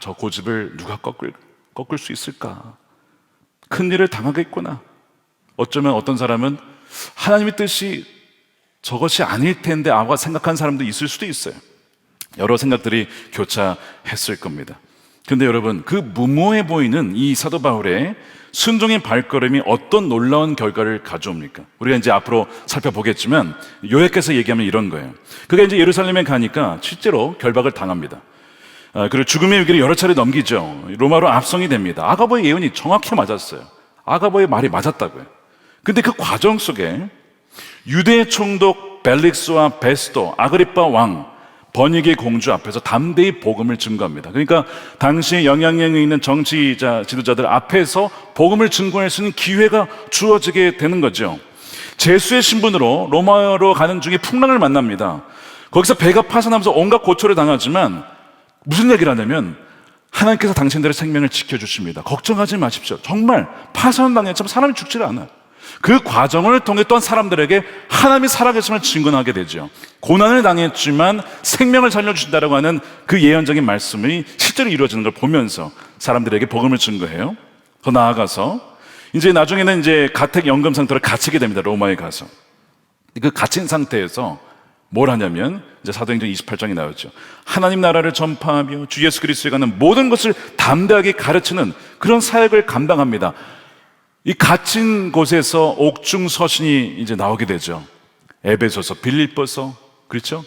저 고집을 누가 꺾을 수 있을까? 큰일을 당하겠구나. 어쩌면 어떤 사람은 하나님의 뜻이 저것이 아닐 텐데 아마 생각한 사람도 있을 수도 있어요. 여러 생각들이 교차했을 겁니다. 근데 여러분, 그 무모해 보이는 이 사도 바울의 순종의 발걸음이 어떤 놀라운 결과를 가져옵니까? 우리가 이제 앞으로 살펴보겠지만 요약해서 얘기하면 이런 거예요. 그가 이제 예루살렘에 가니까 실제로 결박을 당합니다. 그리고 죽음의 위기를 여러 차례 넘기죠. 로마로 압송이 됩니다. 아가보의 예언이 정확히 맞았어요. 아가보의 말이 맞았다고요. 근데 그 과정 속에 유대 총독 벨릭스와 베스도, 아그리파 왕, 버니게 공주 앞에서 담대히 복음을 증거합니다. 그러니까 당시에 영향력이 있는 정치자, 지도자들 앞에서 복음을 증거할 수 있는 기회가 주어지게 되는 거죠. 제수의 신분으로 로마로 가는 중에 풍랑을 만납니다. 거기서 배가 파산하면서 온갖 고초를 당하지만 무슨 얘기를 하냐면 하나님께서 당신들의 생명을 지켜주십니다. 걱정하지 마십시오. 정말 파산당했지만 사람이 죽지를 않아요. 그 과정을 통해 또한 사람들에게 하나님이 살아계심을 증거하게 되죠. 고난을 당했지만 생명을 살려주신다라고 하는 그 예언적인 말씀이 실제로 이루어지는 걸 보면서 사람들에게 복음을 증거해요. 더 나아가서 이제 나중에는 이제 가택 연금 상태로 갇히게 됩니다. 로마에 가서. 그 갇힌 상태에서 뭘 하냐면 이제 사도행전 28장이 나오죠. 하나님 나라를 전파하며 주 예수 그리스도에 관한 모든 것을 담대하게 가르치는 그런 사역을 감당합니다. 이 갇힌 곳에서 옥중 서신이 이제 나오게 되죠. 에베소서, 빌립보서, 그렇죠?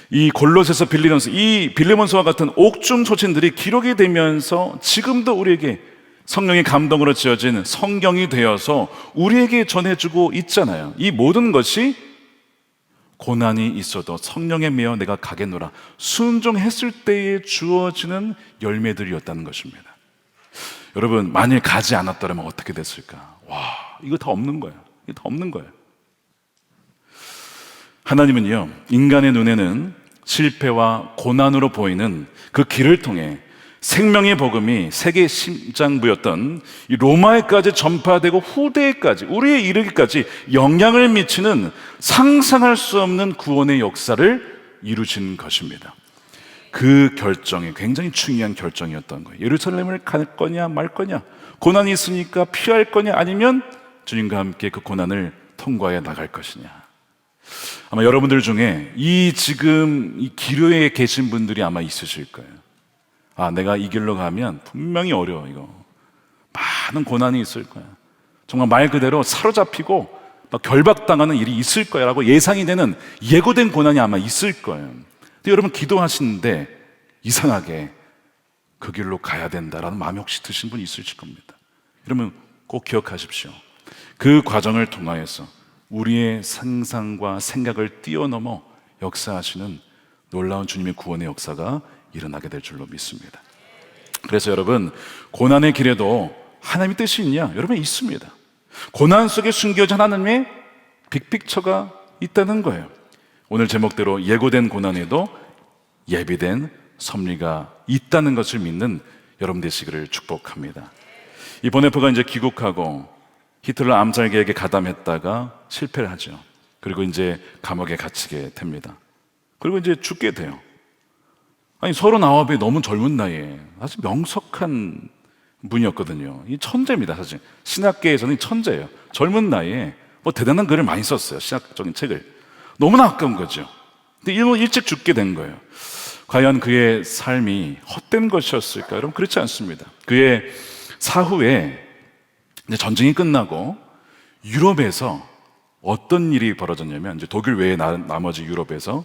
이 골로새서, 빌리몬서, 이 빌레몬서와 같은 옥중 서신들이 기록이 되면서 지금도 우리에게 성령의 감동으로 지어진 성경이 되어서 우리에게 전해주고 있잖아요. 이 모든 것이 고난이 있어도 성령에 매여 내가 가겠노라 순종했을 때에 주어지는 열매들이었다는 것입니다. 여러분, 만일 가지 않았더라면 어떻게 됐을까? 이거 다 없는 거예요. 이거 다 없는 거예요. 하나님은요, 인간의 눈에는 실패와 고난으로 보이는 그 길을 통해 생명의 복음이 세계 심장부였던 이 로마에까지 전파되고 후대에까지 우리에 이르기까지 영향을 미치는 상상할 수 없는 구원의 역사를 이루신 것입니다. 그 결정이 굉장히 중요한 결정이었던 거예요. 예루살렘을 갈 거냐 말 거냐, 고난이 있으니까 피할 거냐, 아니면 주님과 함께 그 고난을 통과해 나갈 것이냐. 아마 여러분들 중에 지금 이 기로에 계신 분들이 아마 있으실 거예요. 내가 이 길로 가면 분명히 어려워. 이거 많은 고난이 있을 거야. 정말 말 그대로 사로잡히고 막 결박당하는 일이 있을 거야 라고 예상이 되는 예고된 고난이 아마 있을 거예요. 근데 여러분 기도하시는데 이상하게 그 길로 가야 된다라는 마음이 혹시 드신 분이 있으실 겁니다. 여러분 꼭 기억하십시오. 그 과정을 통하여서 우리의 상상과 생각을 뛰어넘어 역사하시는 놀라운 주님의 구원의 역사가 일어나게 될 줄로 믿습니다. 그래서 여러분, 고난의 길에도 하나님의 뜻이 있냐? 여러분 있습니다. 고난 속에 숨겨진 하나님의 빅픽처가 있다는 거예요. 오늘 제목대로 예고된 고난에도 예비된 섭리가 있다는 것을 믿는 여러분 되시기를 축복합니다. 이 보네프가 이제 귀국하고 히틀러 암살 계획에 가담했다가 실패를 하죠. 그리고 이제 감옥에 갇히게 됩니다. 그리고 이제 죽게 돼요. 39에 너무 젊은 나이에 아주 명석한 분이었거든요. 이 천재입니다, 사실. 신학계에서는 천재예요. 젊은 나이에 대단한 글을 많이 썼어요. 신학적인 책을. 너무나 아까운 거죠. 근데 일찍 죽게 된 거예요. 과연 그의 삶이 헛된 것이었을까? 여러분, 그렇지 않습니다. 그의 사후에 이제 전쟁이 끝나고 유럽에서 어떤 일이 벌어졌냐면, 이제 독일 외에 나머지 유럽에서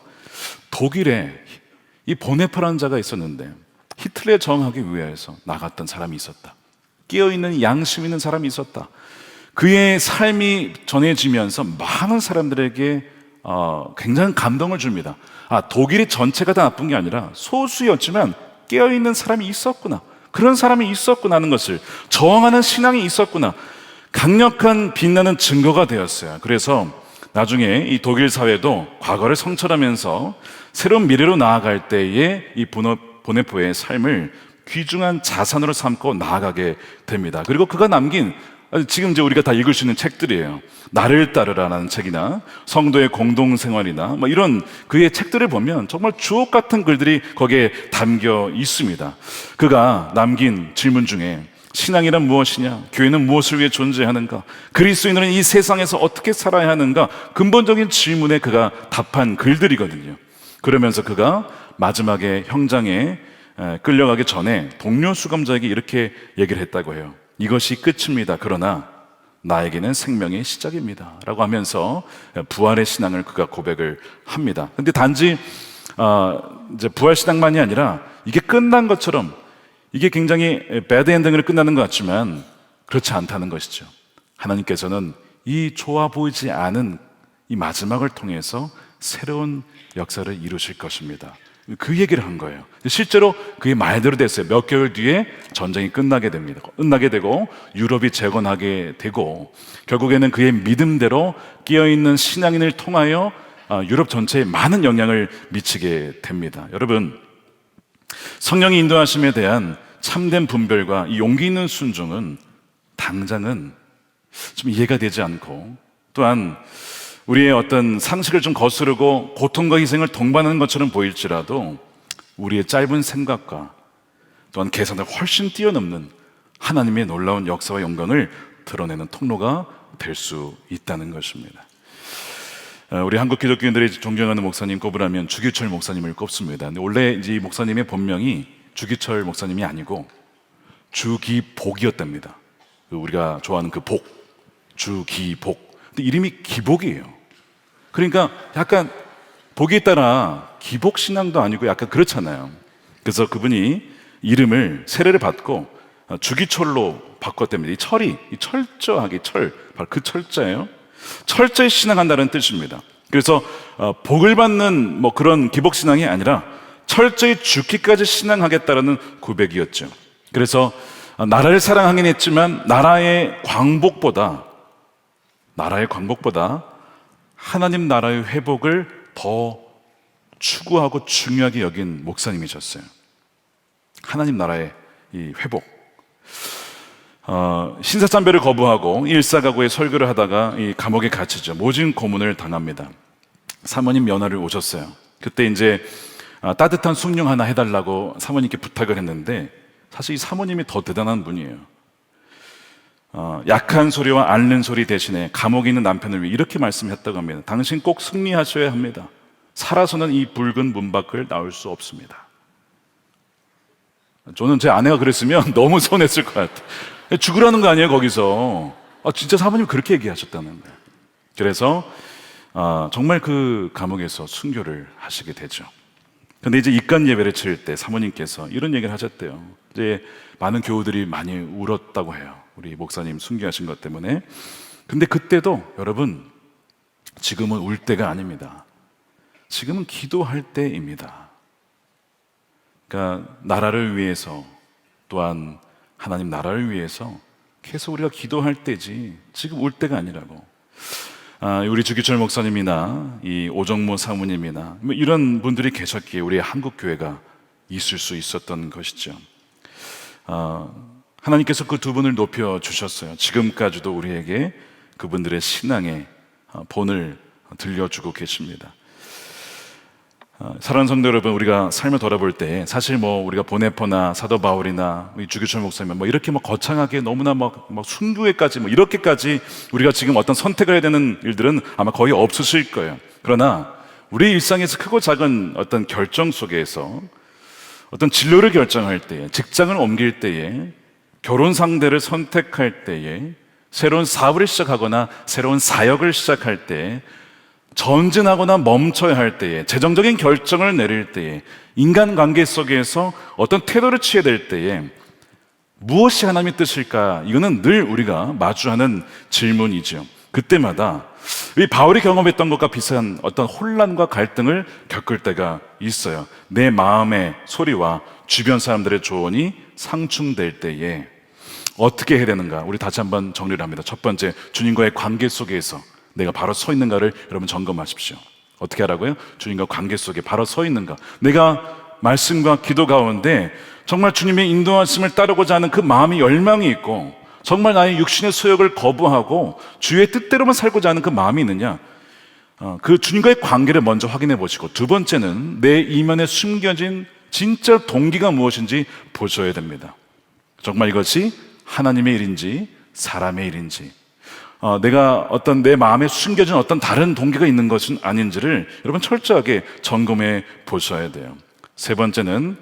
독일에 이 보네파라는 자가 있었는데 히틀러에 저항하기 위해서 나갔던 사람이 있었다. 깨어있는 양심 있는 사람이 있었다. 그의 삶이 전해지면서 많은 사람들에게 굉장한 감동을 줍니다. 독일이 전체가 다 나쁜 게 아니라 소수였지만 깨어있는 사람이 있었구나, 그런 사람이 있었구나 하는 것을, 저항하는 신앙이 있었구나, 강력한 빛나는 증거가 되었어요. 그래서 나중에 이 독일 사회도 과거를 성찰하면서 새로운 미래로 나아갈 때에 이 보네포의 삶을 귀중한 자산으로 삼고 나아가게 됩니다. 그리고 그가 남긴 지금 이제 우리가 다 읽을 수 있는 책들이에요. 나를 따르라라는 책이나 성도의 공동생활이나 뭐 이런 그의 책들을 보면 정말 주옥 같은 글들이 거기에 담겨 있습니다. 그가 남긴 질문 중에 신앙이란 무엇이냐? 교회는 무엇을 위해 존재하는가? 그리스도인들은 이 세상에서 어떻게 살아야 하는가? 근본적인 질문에 그가 답한 글들이거든요. 그러면서 그가 마지막에 형장에 끌려가기 전에 동료 수감자에게 이렇게 얘기를 했다고 해요. 이것이 끝입니다. 그러나 나에게는 생명의 시작입니다. 라고 하면서 부활의 신앙을 그가 고백을 합니다. 근데 단지 이제 부활 신앙만이 아니라 이게 끝난 것처럼 이게 굉장히 배드 엔딩으로 끝나는 것 같지만 그렇지 않다는 것이죠. 하나님께서는 이 좋아 보이지 않은 이 마지막을 통해서 새로운 역사를 이루실 것입니다. 그 얘기를 한 거예요. 실제로 그의 말대로 됐어요. 몇 개월 뒤에 전쟁이 끝나게 됩니다. 끝나게 되고 유럽이 재건하게 되고 결국에는 그의 믿음대로 끼어있는 신앙인을 통하여 유럽 전체에 많은 영향을 미치게 됩니다. 여러분, 성령의 인도하심에 대한 참된 분별과 이 용기 있는 순종은 당장은 좀 이해가 되지 않고 또한 우리의 어떤 상식을 좀 거스르고 고통과 희생을 동반하는 것처럼 보일지라도 우리의 짧은 생각과 또한 계산을 훨씬 뛰어넘는 하나님의 놀라운 역사와 영광을 드러내는 통로가 될 수 있다는 것입니다. 우리 한국 기독교인들이 존경하는 목사님 꼽으라면 주기철 목사님을 꼽습니다. 근데 원래 이제 이 목사님의 본명이 주기철 목사님이 아니고 주기복이었답니다. 우리가 좋아하는 그 복, 주기복. 근데 이름이 기복이에요. 그러니까 약간 복에 따라 기복신앙도 아니고 약간 그렇잖아요. 그래서 그분이 이름을 세례를 받고 주기철로 바꿨답니다. 이 철이, 이 철저하게 바로 그 철자예요. 철저히 신앙한다는 뜻입니다. 그래서 복을 받는 뭐 그런 기복신앙이 아니라 철저히 죽기까지 신앙하겠다라는 고백이었죠. 그래서 나라를 사랑하긴 했지만 나라의 광복보다 하나님 나라의 회복을 더 추구하고 중요하게 여긴 목사님이셨어요. 하나님 나라의 이 회복. 신사참배를 거부하고 일사가구의 설교를 하다가 이 감옥에 갇히죠. 모진 고문을 당합니다. 사모님 면회를 오셨어요. 그때 이제 따뜻한 숭늉 하나 해달라고 사모님께 부탁을 했는데 사실 이 사모님이 더 대단한 분이에요. 약한 소리와 앓는 소리 대신에 감옥에 있는 남편을 위해 이렇게 말씀했다고 합니다. 당신 꼭 승리하셔야 합니다. 살아서는 이 붉은 문 밖을 나올 수 없습니다. 저는 제 아내가 그랬으면 너무 서운했을 것 같아요. 죽으라는 거 아니에요 거기서. 진짜 사모님이 그렇게 얘기하셨다는 거예요. 그래서 정말 그 감옥에서 순교를 하시게 되죠. 근데 이제 입간 예배를 치를 때 사모님께서 이런 얘기를 하셨대요. 이제 많은 교우들이 많이 울었다고 해요. 우리 목사님 순교하신 것 때문에. 근데 그때도 여러분, 지금은 울 때가 아닙니다. 지금은 기도할 때입니다. 그러니까 나라를 위해서 또한 하나님 나라를 위해서 계속 우리가 기도할 때지 지금 울 때가 아니라고. 우리 주기철 목사님이나 이 오정모 사모님이나 뭐 이런 분들이 계셨기에 우리 한국 교회가 있을 수 있었던 것이죠. 하나님께서 그 두 분을 높여 주셨어요. 지금까지도 우리에게 그분들의 신앙의 본을 들려주고 계십니다. 사랑하는 성도 여러분, 우리가 삶을 돌아볼 때 사실 뭐 우리가 보네포나 사도 바울이나 주기철 목사님 뭐 이렇게 막 거창하게 너무나 막 순교회까지 뭐 이렇게까지 우리가 지금 어떤 선택을 해야 되는 일들은 아마 거의 없으실 거예요. 그러나 우리 일상에서 크고 작은 어떤 결정 속에서 어떤 진로를 결정할 때에, 직장을 옮길 때에, 결혼 상대를 선택할 때에, 새로운 사업을 시작하거나 새로운 사역을 시작할 때에, 전진하거나 멈춰야 할 때에, 재정적인 결정을 내릴 때에, 인간관계 속에서 어떤 태도를 취해야 될 때에 무엇이 하나님의 뜻일까? 이거는 늘 우리가 마주하는 질문이죠. 그때마다 이 바울이 경험했던 것과 비슷한 어떤 혼란과 갈등을 겪을 때가 있어요. 내 마음의 소리와 주변 사람들의 조언이 상충될 때에 어떻게 해야 되는가? 우리 다시 한번 정리를 합니다. 첫 번째, 주님과의 관계 속에서 내가 바로 서 있는가를 여러분 점검하십시오. 어떻게 하라고요? 주님과 관계 속에 바로 서 있는가. 내가 말씀과 기도 가운데 정말 주님의 인도하심을 따르고자 하는 그 마음이 열망이 있고, 정말 나의 육신의 소욕을 거부하고 주의 뜻대로만 살고자 하는 그 마음이 있느냐, 그 주님과의 관계를 먼저 확인해 보시고, 두 번째는 내 이면에 숨겨진 진짜 동기가 무엇인지 보셔야 됩니다. 정말 이것이 하나님의 일인지 사람의 일인지, 내가 어떤 내 마음에 숨겨진 어떤 다른 동기가 있는 것은 아닌지를 여러분 철저하게 점검해 보셔야 돼요. 세 번째는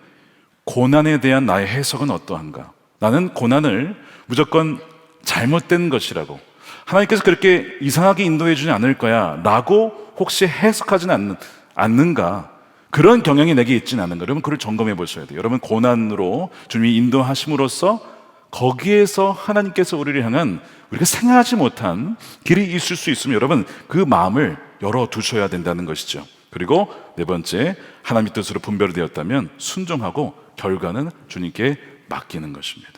고난에 대한 나의 해석은 어떠한가. 나는 고난을 무조건 잘못된 것이라고, 하나님께서 그렇게 이상하게 인도해 주지 않을 거야 라고 혹시 해석하지는 않는가, 그런 경향이 내게 있지는 않은가. 여러분 그걸 점검해 보셔야 돼요. 여러분 고난으로 주님이 인도하심으로써 거기에서 하나님께서 우리를 향한 우리가 생각하지 못한 길이 있을 수 있으면 여러분 그 마음을 열어두셔야 된다는 것이죠. 그리고 네 번째, 하나님의 뜻으로 분별되었다면 순종하고 결과는 주님께 맡기는 것입니다.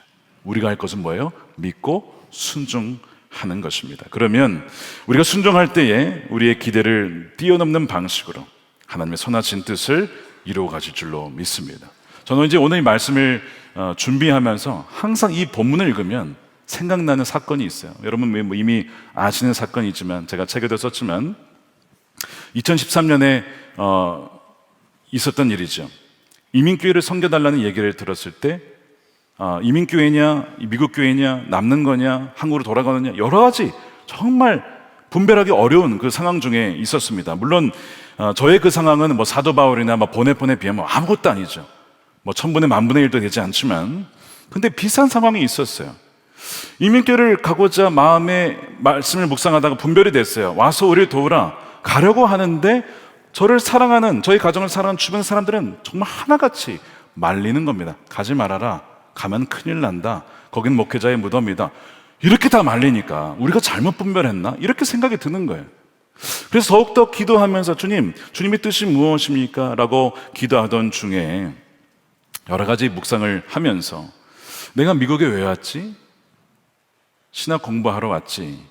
우리가 할 것은 뭐예요? 믿고 순종하는 것입니다. 그러면 우리가 순종할 때에 우리의 기대를 뛰어넘는 방식으로 하나님의 선하신 뜻을 이루어 가실 줄로 믿습니다. 저는 이제 오늘 이 말씀을 준비하면서 항상 이 본문을 읽으면 생각나는 사건이 있어요. 여러분 이미 아시는 사건이지만 제가 책에도 썼지만 2013년에 있었던 일이죠. 이민교회를 섬겨달라는 얘기를 들었을 때 이민교회냐 미국 교회냐 남는 거냐 한국으로 돌아가느냐 여러 가지 정말 분별하기 어려운 그 상황 중에 있었습니다. 물론 저의 그 상황은 뭐 사도 바울이나 뭐 보네폰에 비하면 아무것도 아니죠. 뭐 1000분의 10,000분의 1도 되지 않지만, 근데 비슷한 상황이 있었어요. 이민교회를 가고자 마음에 말씀을 묵상하다가 분별이 됐어요. 와서 우리를 도우라 가려고 하는데 저를 사랑하는, 저희 가정을 사랑하는 주변 사람들은 정말 하나같이 말리는 겁니다. 가지 말아라, 가면 큰일 난다, 거긴 목회자의 무덤이다, 이렇게 다 말리니까 우리가 잘못 분별했나? 이렇게 생각이 드는 거예요. 그래서 더욱더 기도하면서 주님의 뜻이 무엇입니까? 라고 기도하던 중에 여러 가지 묵상을 하면서 내가 미국에 왜 왔지? 신학 공부하러 왔지.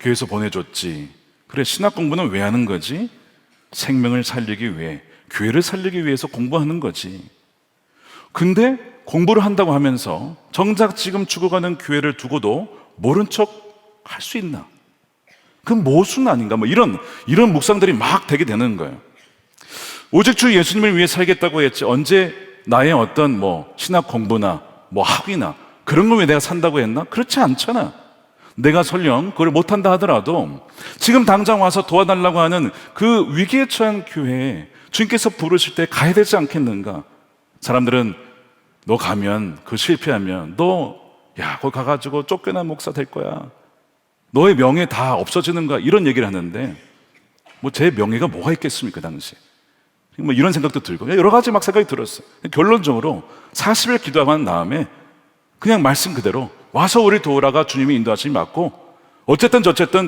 교회에서 보내줬지. 그래, 신학 공부는 왜 하는 거지? 생명을 살리기 위해, 교회를 살리기 위해서 공부하는 거지. 근데 공부를 한다고 하면서 정작 지금 죽어가는 교회를 두고도 모른 척 할 수 있나? 그 모순 아닌가? 뭐 이런 묵상들이 막 되게 되는 거예요. 오직 주 예수님을 위해 살겠다고 했지, 언제 나의 어떤 뭐 신학 공부나 뭐 학위나 그런 걸 왜 내가 산다고 했나? 그렇지 않잖아. 내가 설령 그걸 못한다 하더라도 지금 당장 와서 도와달라고 하는 그 위기에 처한 교회에 주님께서 부르실 때 가야 되지 않겠는가? 사람들은 너 가면, 그 실패하면 거기 가가지고 쫓겨난 목사 될 거야, 너의 명예 다 없어지는 거야, 이런 얘기를 하는데 뭐 제 명예가 뭐가 있겠습니까 당시. 뭐 이런 생각도 들고 여러 가지 막 생각이 들었어요. 결론적으로 40일 기도하고 난 다음에 그냥 말씀 그대로 와서 우리 도우라가 주님이 인도하심이 맞고, 어쨌든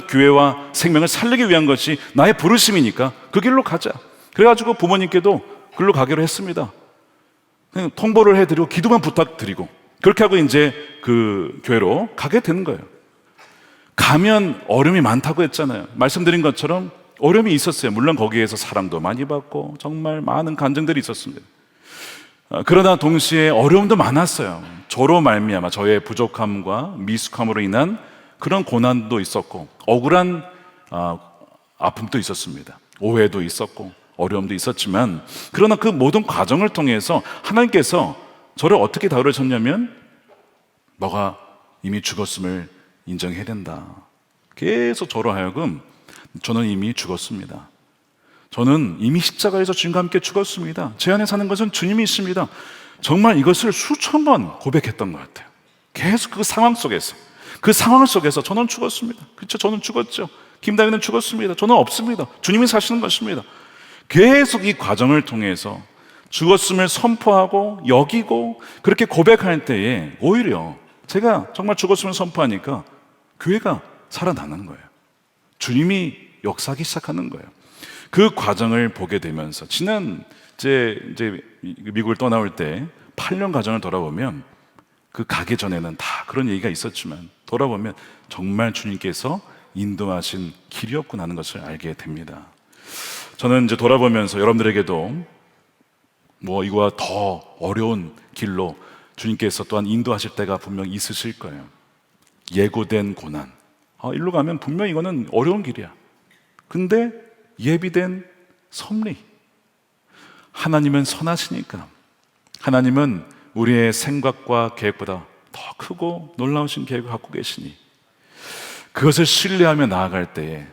교회와 생명을 살리기 위한 것이 나의 부르심이니까 그 길로 가자. 그래가지고 부모님께도 글로 가기로 했습니다. 그냥 통보를 해드리고 기도만 부탁드리고 그렇게 하고 이제 그 교회로 가게 되는 거예요. 가면 어려움이 많다고 했잖아요. 말씀드린 것처럼 어려움이 있었어요. 물론 거기에서 사랑도 많이 받고 정말 많은 간증들이 있었습니다. 그러나 동시에 어려움도 많았어요. 저로 말미암아 저의 부족함과 미숙함으로 인한 그런 고난도 있었고 억울한 아픔도 있었습니다. 오해도 있었고 어려움도 있었지만, 그러나 그 모든 과정을 통해서 하나님께서 저를 어떻게 다루셨냐면 너가 이미 죽었음을 인정해야 된다. 계속 저로 하여금 저는 이미 죽었습니다. 저는 이미 십자가에서 주님과 함께 죽었습니다. 제 안에 사는 것은 주님이 있습니다. 정말 이것을 수천 번 고백했던 것 같아요. 계속 그 상황 속에서, 그 상황 속에서 저는 죽었습니다. 그렇죠? 저는 죽었죠. 김다윗은 죽었습니다. 저는 없습니다. 주님이 사시는 것입니다. 계속 이 과정을 통해서 죽었음을 선포하고 여기고 그렇게 고백할 때에 오히려 제가 정말 죽었음을 선포하니까 교회가 살아나는 거예요. 주님이 역사하기 시작하는 거예요. 그 과정을 보게 되면서 지난 이제 미국을 떠나올 때 8년 과정을 돌아보면, 그 가기 전에는 다 그런 얘기가 있었지만 돌아보면 정말 주님께서 인도하신 길이었구나 하는 것을 알게 됩니다. 저는 이제 돌아보면서 여러분들에게도 뭐 이거와 더 어려운 길로 주님께서 또한 인도하실 때가 분명 있으실 거예요. 예고된 고난. 일로 가면 분명 이거는 어려운 길이야. 근데 예비된 섭리. 하나님은 선하시니까. 하나님은 우리의 생각과 계획보다 더 크고 놀라우신 계획을 갖고 계시니 그것을 신뢰하며 나아갈 때에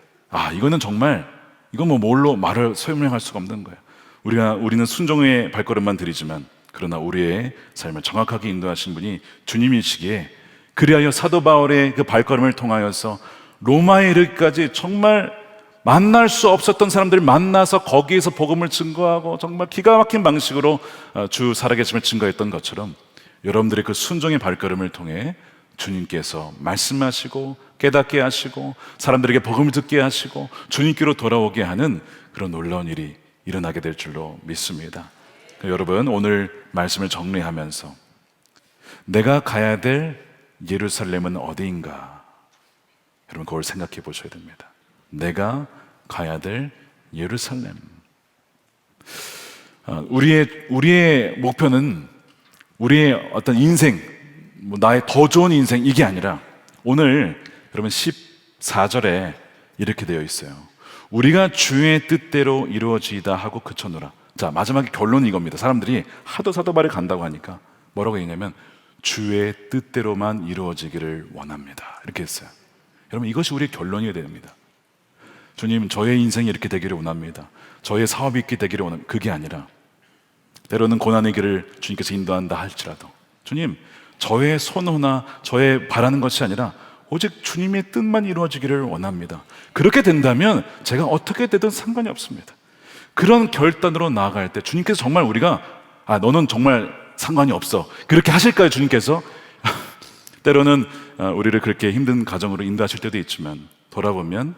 이거는 정말 이건 뭐 뭘로 말을 설명할 수가 없는 거예요. 우리는 순종의 발걸음만 들이지만 그러나 우리의 삶을 정확하게 인도하신 분이 주님이시기에 그리하여 사도 바울의 그 발걸음을 통하여서 로마에 이르기까지 정말 만날 수 없었던 사람들을 만나서 거기에서 복음을 증거하고 정말 기가 막힌 방식으로 주 살아계심을 증거했던 것처럼 여러분들의 그 순종의 발걸음을 통해 주님께서 말씀하시고 깨닫게 하시고 사람들에게 복음을 듣게 하시고 주님께로 돌아오게 하는 그런 놀라운 일이 일어나게 될 줄로 믿습니다. 여러분, 오늘 말씀을 정리하면서 내가 가야 될 예루살렘은 어디인가? 여러분, 그걸 생각해 보셔야 됩니다. 내가 가야 될 예루살렘. 우리의 목표는 우리의 어떤 인생, 나의 더 좋은 인생, 이게 아니라 오늘 여러분 14절에 이렇게 되어 있어요. 우리가 주의 뜻대로 이루어지이다 하고 그쳐놓으라. 자, 마지막에 결론이 이겁니다. 사람들이 하도 사도 바리 간다고 하니까 뭐라고 했냐면 주의 뜻대로만 이루어지기를 원합니다. 이렇게 했어요. 여러분, 이것이 우리의 결론이 됩니다. 주님, 저의 인생이 이렇게 되기를 원합니다. 저의 사업이 이렇게 되기를 원합니다. 그게 아니라 때로는 고난의 길을 주님께서 인도한다 할지라도 주님, 저의 선호나 저의 바라는 것이 아니라 오직 주님의 뜻만 이루어지기를 원합니다. 그렇게 된다면 제가 어떻게 되든 상관이 없습니다. 그런 결단으로 나아갈 때 주님께서 정말 우리가 너는 정말 상관이 없어 그렇게 하실까요? 주님께서 때로는 우리를 그렇게 힘든 가정으로 인도하실 때도 있지만 돌아보면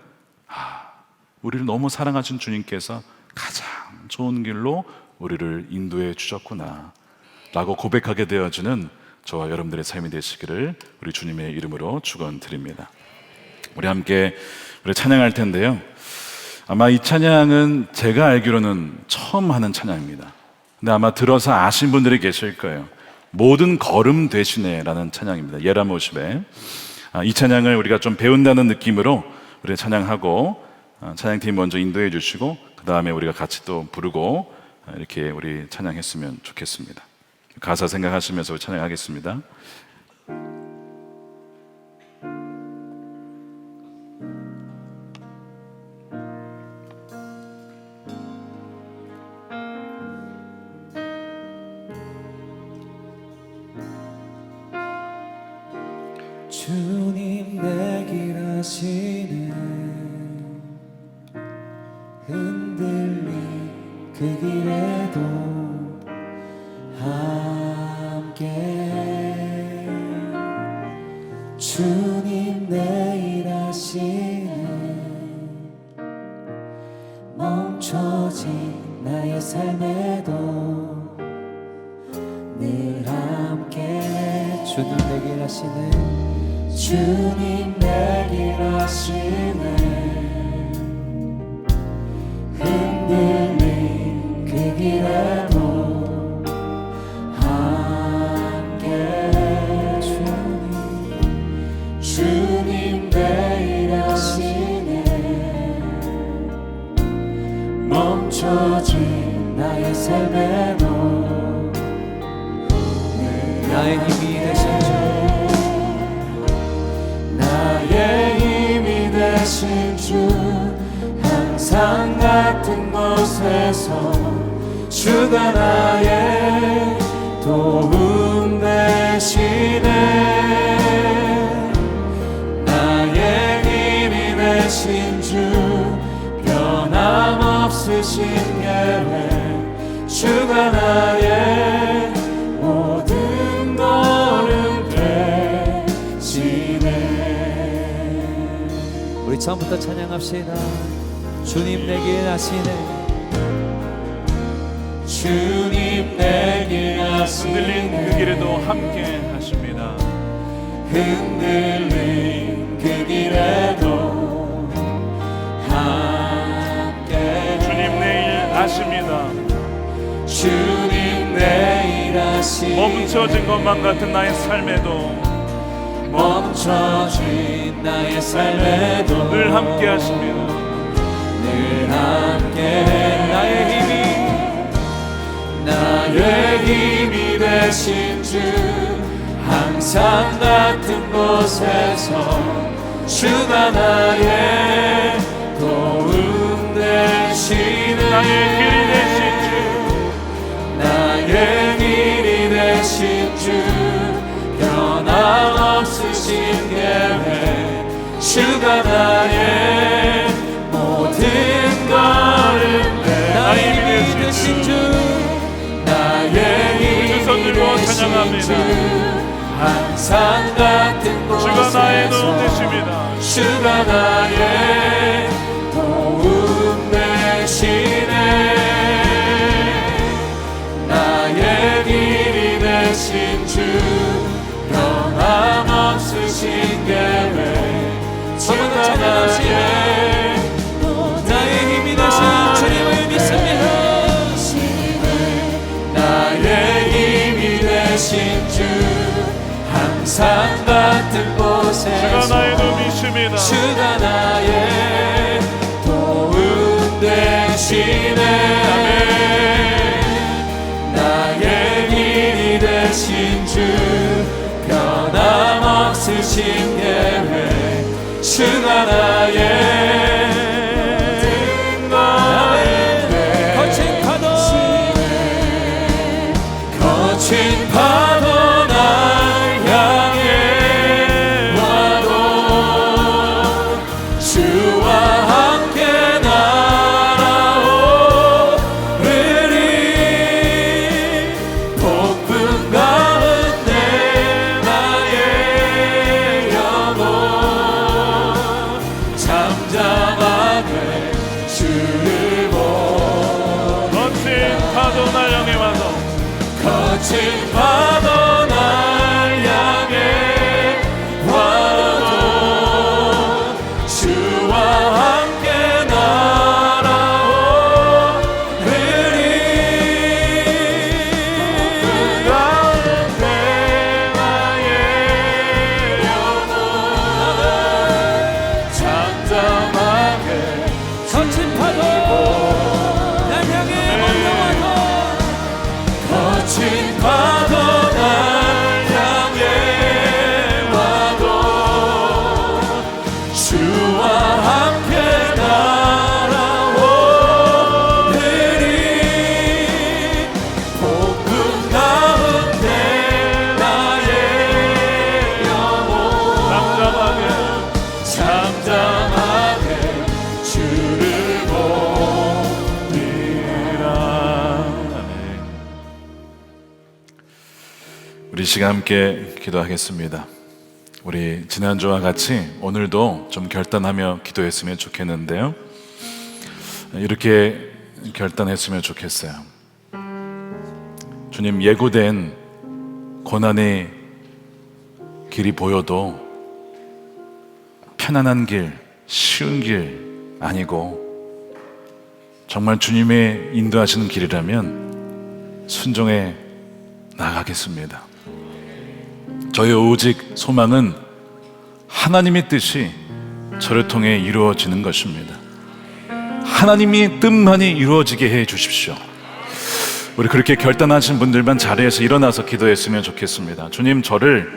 우리를 너무 사랑하신 주님께서 가장 좋은 길로 우리를 인도해 주셨구나 라고 고백하게 되어지는 저와 여러분들의 삶이 되시기를 우리 주님의 이름으로 축원드립니다. 우리 함께 찬양할 텐데요, 아마 이 찬양은 제가 알기로는 처음 하는 찬양입니다. 근데 아마 들어서 아신 분들이 계실 거예요. 모든 걸음 되시네 라는 찬양입니다. 예라모십의 이 찬양을 우리가 좀 배운다는 느낌으로 우리 찬양하고 찬양팀 먼저 인도해 주시고 그 다음에 우리가 같이 또 부르고 이렇게 우리 찬양했으면 좋겠습니다. 가사 생각하시면서 찬양하겠습니다. 주님 내 길 하시네 흔들린 그 길에도 함께 주님 내일 하시네 멈춰진 나의 삶에도 늘 함께 주님 내길 하시네 주님 내길 하시네 흔들린 그 길에도 함께 주님 내일 하시네 멈춰진 나의 삶에도 나의 힘이 되신 주 나의 힘이 되신 주 항상 같은 곳에서 주가 나의 도움 되시네 나의 힘이 되신 주 변함없으신 계획 주가 나의 모든 걸음 되시네 우리 처음부터 찬양합시다. 주님 내길 하시네 주님 내길 하시네 흔들린 그 길에도 함께 하십니다. 흔들린 그 길에도 대신 멈춰진 것만 같은 나의 삶에도 멈춰진 나의 삶에도 늘 함께 하십니다. 늘 함께 나의 힘이 되신 주 항상 같은 곳에서 주가 나의 도움 되시네 나의 길이 되신 나의 길이 되신 주 변함없으신 계획 주가 나의 모든 걸음 나의 힘이 되신 주 나의 힘이 되신 주 항상 같은 곳에서 주가 나의 도움 되십니다. 주가 나의 도움 되시네 나의 길이 되신 주 변함없으신 계획 주가 나의 힘이 되신 주님을 믿습니다 나의 힘이 되신 주 항상 같은 곳에서 주가 나의 도움이십니다. 주가 나의 도움 되시네 나의 길이 되신 주 변함없으신 계획 주가 나의 거친 파도 날 향해 와도 주와 함께 날아오르리 폭풍 가운데 나의 영혼 잠잠하게 주를 보네 거친 파도 날 향해 와도 거친 파도 날 향해 와도 주와 함께 날아오르리 가운데 나의 영혼 잠잠하게 거친 파도 날 향해 몰려와도 거친 파도 날 향해 와도 주와 함께 날아오르리 폭풍 가운데 나의 영혼 잠잠하게 주를 보리라 우리 시간 함께 기도하겠습니다. 우리 지난주와 같이 오늘도 좀 결단하며 기도했으면 좋겠는데요. 이렇게 결단했으면 좋겠어요. 주님, 예고된 고난의 길이 보여도 편안한 길, 쉬운 길 아니고 정말 주님의 인도하시는 길이라면 순종해 나가겠습니다. 저의 오직 소망은 하나님의 뜻이 저를 통해 이루어지는 것입니다. 하나님의 뜻만이 이루어지게 해 주십시오. 우리 그렇게 결단하신 분들만 자리에서 일어나서 기도했으면 좋겠습니다. 주님, 저를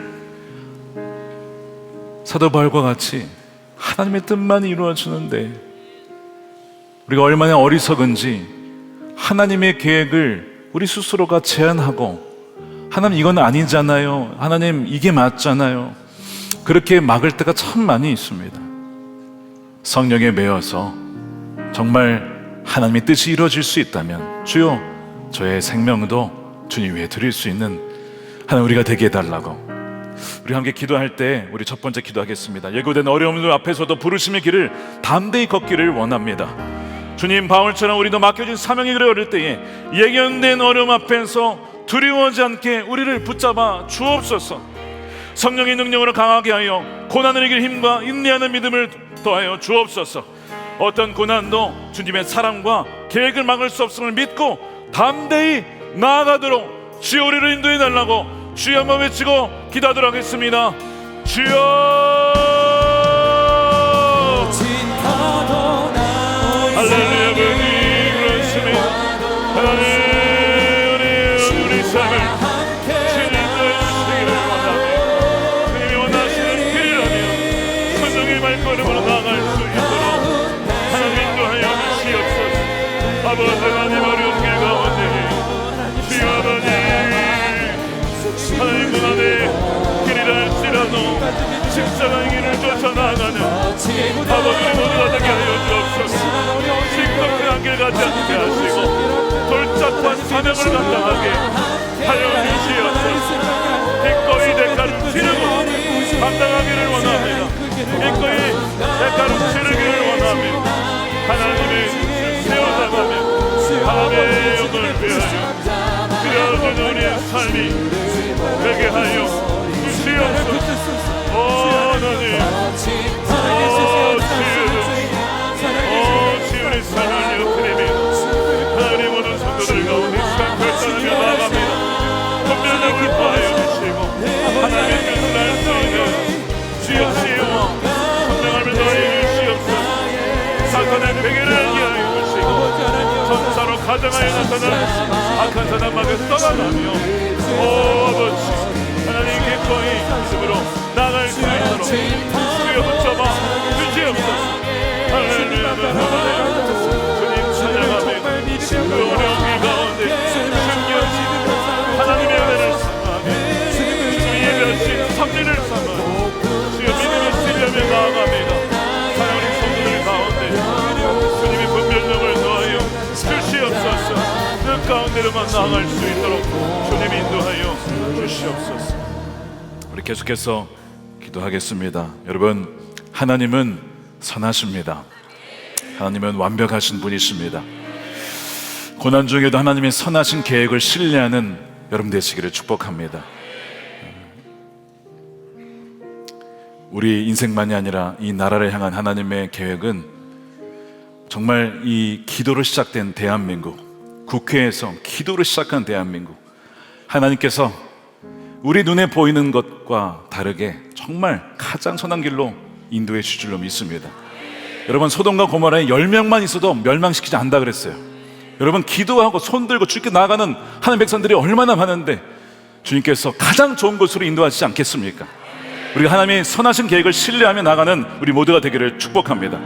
사도 바울과 같이 하나님의 뜻만이 이루어지는데 우리가 얼마나 어리석은지 하나님의 계획을 우리 스스로가 제안하고 하나님 이건 아니잖아요, 하나님 이게 맞잖아요, 그렇게 막을 때가 참 많이 있습니다. 성령에 매여서 정말 하나님의 뜻이 이루어질 수 있다면 주여 저의 생명도 주님 위해 드릴 수 있는 하나님 우리가 되게 해달라고 우리 함께 기도할 때 우리 첫 번째 기도하겠습니다. 예고된 어려움들 앞에서도 부르심의 길을 담대히 걷기를 원합니다. 주님, 바울처럼 우리도 맡겨진 사명의 길을 걸을 때에 예견된 어려움 앞에서 두려워하지 않게 우리를 붙잡아 주옵소서. 성령의 능력으로 강하게 하여 고난을 이길 힘과 인내하는 믿음을 더하여 주옵소서. 어떤 고난도 주님의 사랑과 계획을 막을 수 없음을 믿고 담대히 나아가도록 주여 우리를 인도해 달라고 주여 한번 외치고 기도하도록 하겠습니다. 주여 할렐루야. 그렇습니다. 하나님 우리 삶을 주님 인도해 주시기를 원하며 주님이 원하시는 길이라며 선정의 발걸음으로 나아갈 수 있도록 하나님 인도하여 주시옵소서. 아버지 하나님 어려운 길 가운데 주여 아버지 하나님 문 안에 길이라 할지라도 십자가의 길을 쫓아 나아가는 아버지 모두가 되게 하여 주옵소서. 시끄럽게 한길 가지 않게 하시고 돌짝과 사명을 감당하게 하여 주시옵소서. 기꺼이 대가를 치르고 감당하기를 원합니다. 기꺼이 대가를 치르기를 원하며 하나님의 세워나가며 하나님의 영을 위하여 주여진 우리의 삶이 되게 하여 주시옵소서. 오 하나님, 주의 삶을 이어드리며 하나님 모든 성도들 가운데 시간 결단하며 나아갑니다. 분별력을 더하여 주시고 하나님의 뜻을 알 수 있는 주여시와 성령함을 더하여 주시옵소서. 사탄의 베개를 알게 하여 주시고 전사로 가정하여 나타나는 악한 사단 막에 떠나가며 오 아버지 하나님 기꺼이 믿음으로 나갈 수 있도록 주여 붙잡아 주시옵소서. 할렐루야. 주님 찬양하며 그 어려운 길 가운데 숨겨진 하나님의 은혜를 삼아하며 주의 별신 섭리를 삼아 주여 믿음의 신뢰며 나아갑니다. 하나님 성도들 가운데 주님의 분별력을 더하여 주시옵소서. 그 가운데로만 나아갈 수 있도록 주님 인도하여 주시옵소서. 우리 계속해서 기도하겠습니다. 여러분, 하나님은 선하십니다. 하나님은 완벽하신 분이십니다. 고난 중에도 하나님의 선하신 계획을 신뢰하는 여러분 되시기를 축복합니다. 우리 인생만이 아니라 이 나라를 향한 하나님의 계획은 정말 이 기도로 시작된 대한민국, 국회에서 기도로 시작한 대한민국, 하나님께서 우리 눈에 보이는 것과 다르게 정말 가장 선한 길로 인도해 주실 줄로 믿습니다. 여러분, 소돔과 고모라에 10명만 있어도 멸망시키지 않는다 그랬어요. 여러분, 기도하고 손들고 주님께 나아가는 하나님 백성들이 얼마나 많은데 주님께서 가장 좋은 곳으로 인도하시지 않겠습니까? 우리가 하나님의 선하신 계획을 신뢰하며 나가는 우리 모두가 되기를 축복합니다.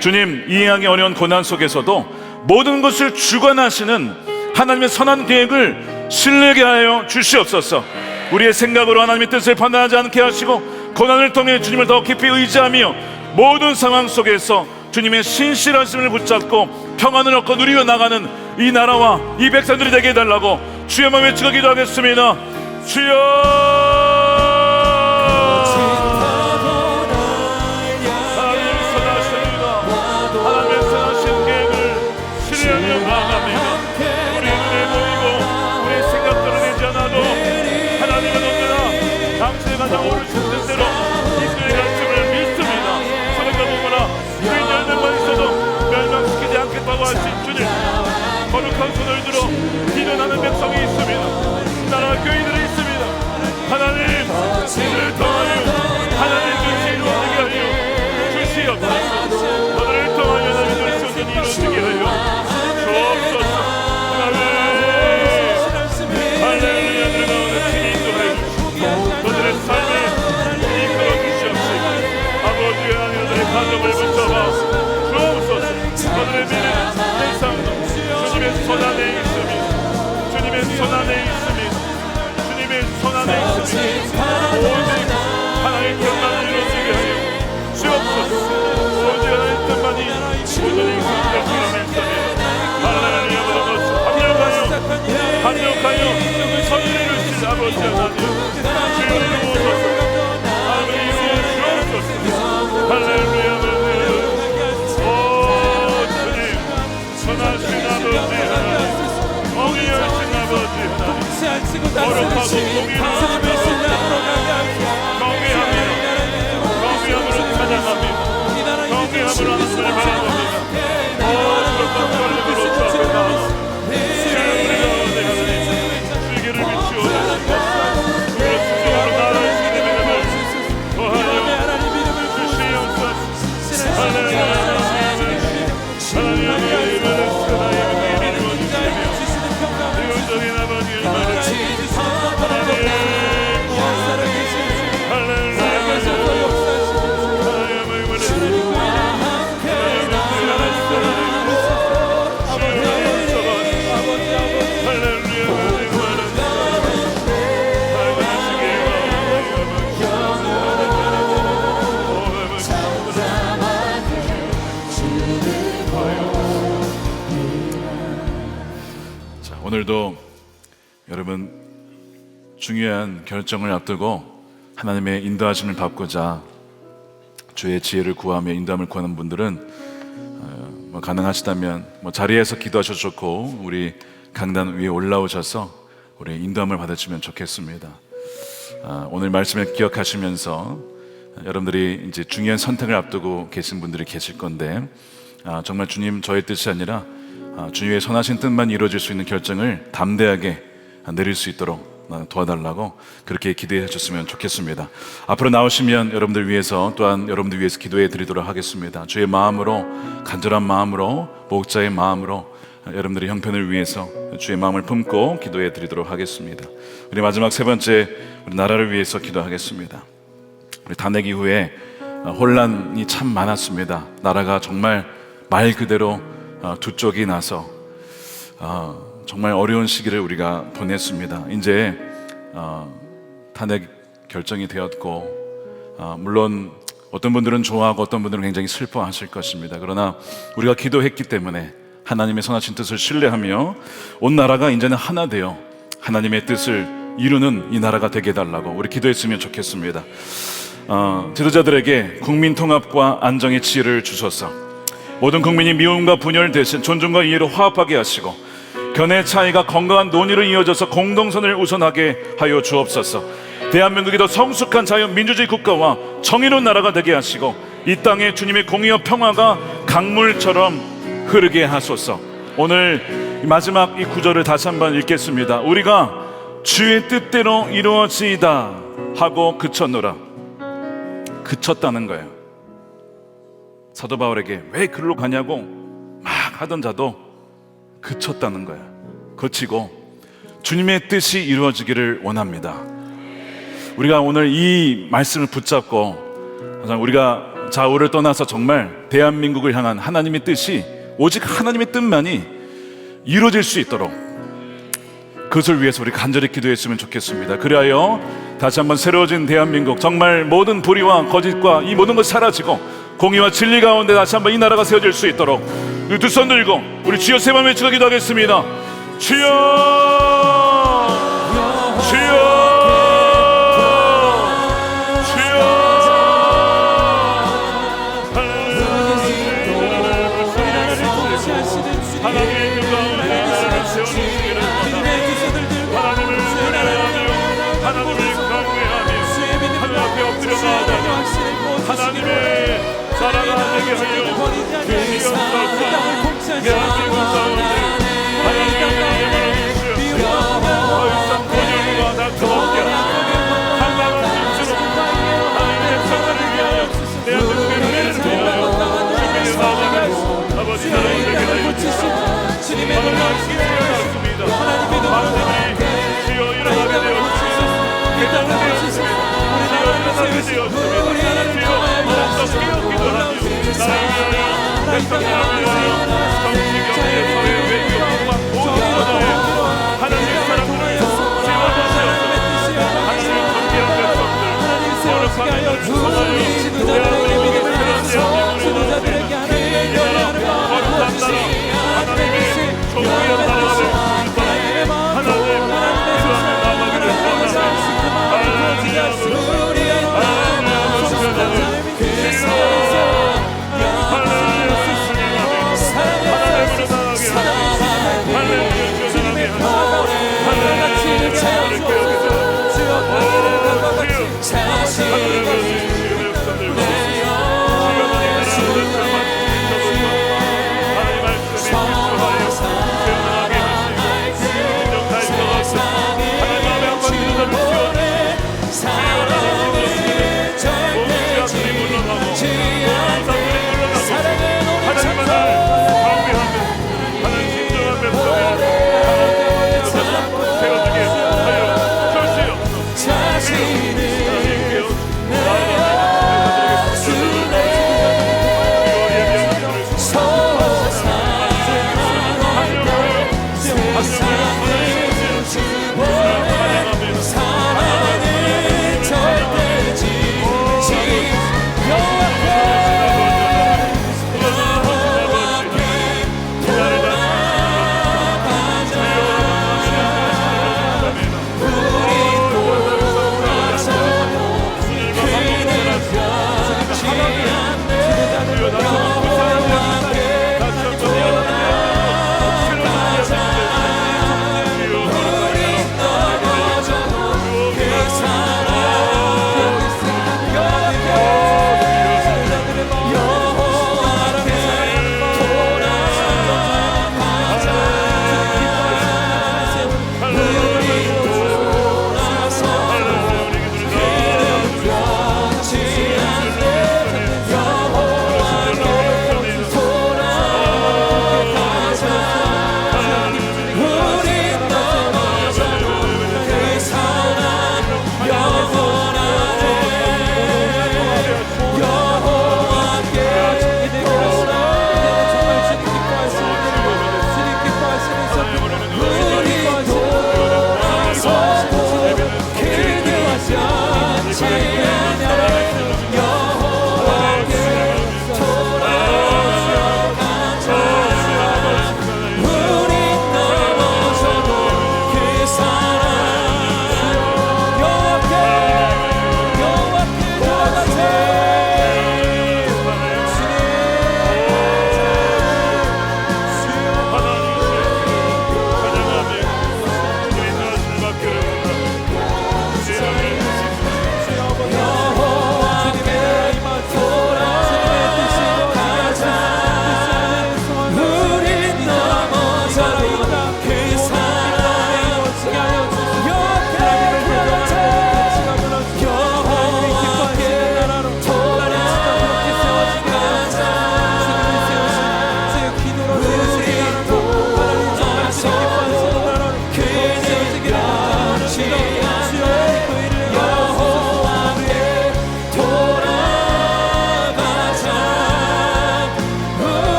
주님, 이해하기 어려운 고난 속에서도 모든 것을 주관하시는 하나님의 선한 계획을 신뢰하게 하여 주시옵소서. 우리의 생각으로 하나님의 뜻을 판단하지 않게 하시고 고난을 통해 주님을 더 깊이 의지하며 모든 상황 속에서 주님의 신실하심을 붙잡고 평안을 얻고 누리며 나가는 이 나라와 이 백성들이 되게 해달라고 주여만 외치고 기도하겠습니다. 주여! 오를 sus는 대로 이끌어 갈심을 믿습니다. 서른과 보거나 우리 10명만 있어도 멸망시키지 않겠다고 하신 주님, 거룩한 손을 들어 기도하는 백성이 있습니다. 나라 교인들이 있습니다. 하나님, 이들을 통하여 하나님 뜻이 이루어지게 하여 주시옵소서. 너를 통하여 하나님 뜻이 이루어지게 하여 주옵소서. 할렐루야. 너들의 삶에 오늘도 여러분 중요한 결정을 앞두고 하나님의 인도하심을 받고자 주의 지혜를 구하며 인도함을 구하는 분들은 가능하시다면 자리에서 기도하셔도 좋고 우리 강단 위에 올라오셔서 우리 인도함을 받으시면 좋겠습니다. 오늘 말씀을 기억하시면서 여러분들이 이제 중요한 선택을 앞두고 계신 분들이 계실 건데 정말 주님 저의 뜻이 아니라 주님의 선하신 뜻만 이루어질 수 있는 결정을 담대하게 내릴 수 있도록 도와달라고 그렇게 기도해 주셨으면 좋겠습니다. 앞으로 나오시면 여러분들 위해서 또한 여러분들 위해서 기도해 드리도록 하겠습니다. 주의 마음으로, 간절한 마음으로, 목자의 마음으로 여러분들의 형편을 위해서 주의 마음을 품고 기도해 드리도록 하겠습니다. 우리 마지막 세 번째, 우리 나라를 위해서 기도하겠습니다. 우리 탄핵 이후에 혼란이 참 많았습니다. 나라가 정말 말 그대로 두 쪽이 나서 정말 어려운 시기를 우리가 보냈습니다. 이제 탄핵 결정이 되었고 물론 어떤 분들은 좋아하고 어떤 분들은 굉장히 슬퍼하실 것입니다. 그러나 우리가 기도했기 때문에 하나님의 선하신 뜻을 신뢰하며 온 나라가 이제는 하나 되어 하나님의 뜻을 이루는 이 나라가 되게 해달라고 우리 기도했으면 좋겠습니다. 지도자들에게 국민 통합과 안정의 지혜를 주소서. 모든 국민이 미움과 분열 대신 존중과 이해로 화합하게 하시고 견해 차이가 건강한 논의로 이어져서 공동선을 우선하게 하여 주옵소서. 대한민국이 더 성숙한 자유민주주의 국가와 정의로운 나라가 되게 하시고 이 땅에 주님의 공의와 평화가 강물처럼 흐르게 하소서. 오늘 마지막 이 구절을 다시 한번 읽겠습니다. 우리가 주의 뜻대로 이루어지이다 하고 그쳤노라. 그쳤다는 거예요. 사도 바울에게 왜 글로 가냐고 막 하던 자도 그쳤다는 거예요. 그치고 주님의 뜻이 이루어지기를 원합니다. 우리가 오늘 이 말씀을 붙잡고 우리가 좌우를 떠나서 정말 대한민국을 향한 하나님의 뜻이 오직 하나님의 뜻만이 이루어질 수 있도록 그것을 위해서 우리 간절히 기도했으면 좋겠습니다. 그리하여 다시 한번 새로워진 대한민국, 정말 모든 불의와 거짓과 이 모든 것이 사라지고 공의와 진리 가운데 다시 한번 이 나라가 세워질 수 있도록 두 손 들고 우리 주여 세 번 외치고 기도하겠습니다. 주여, 주여, 주여. 하나님의 그 가운데 나라를 세워주시기를 원합니다. 하나님을 은혜하며 하나님을 경외하며 하나님 앞에 엎드려 나아가며 하나님의 나라가 되게 하여 주시옵소서. 대한민국 가운데 하나님의 은혜를 주시옵소서. 더 이상 번영과 낙점 없게 하시고 한가한 빛으로 하나님의 백성들을 위하여 대한민국의 은혜를 위하여 주님의 나라를 아버지 나라가 되게 하여 주시옵소서. 오늘 말씀이 되었습니다. 하나님이 주여 일어나게 되었습니다. 대단히 되었습니다. 주여 일어나게 되었습니다. 주여 하나님께 깨닫기도 하며 나를 위하여 백성들을 위하여 정치, 경제, 사회, 외교, 문화 모든 분야에 하나님의 사람들을 세워주시옵소서. 하나님의 존귀한 백성들 거룩한 믿음을 주소하여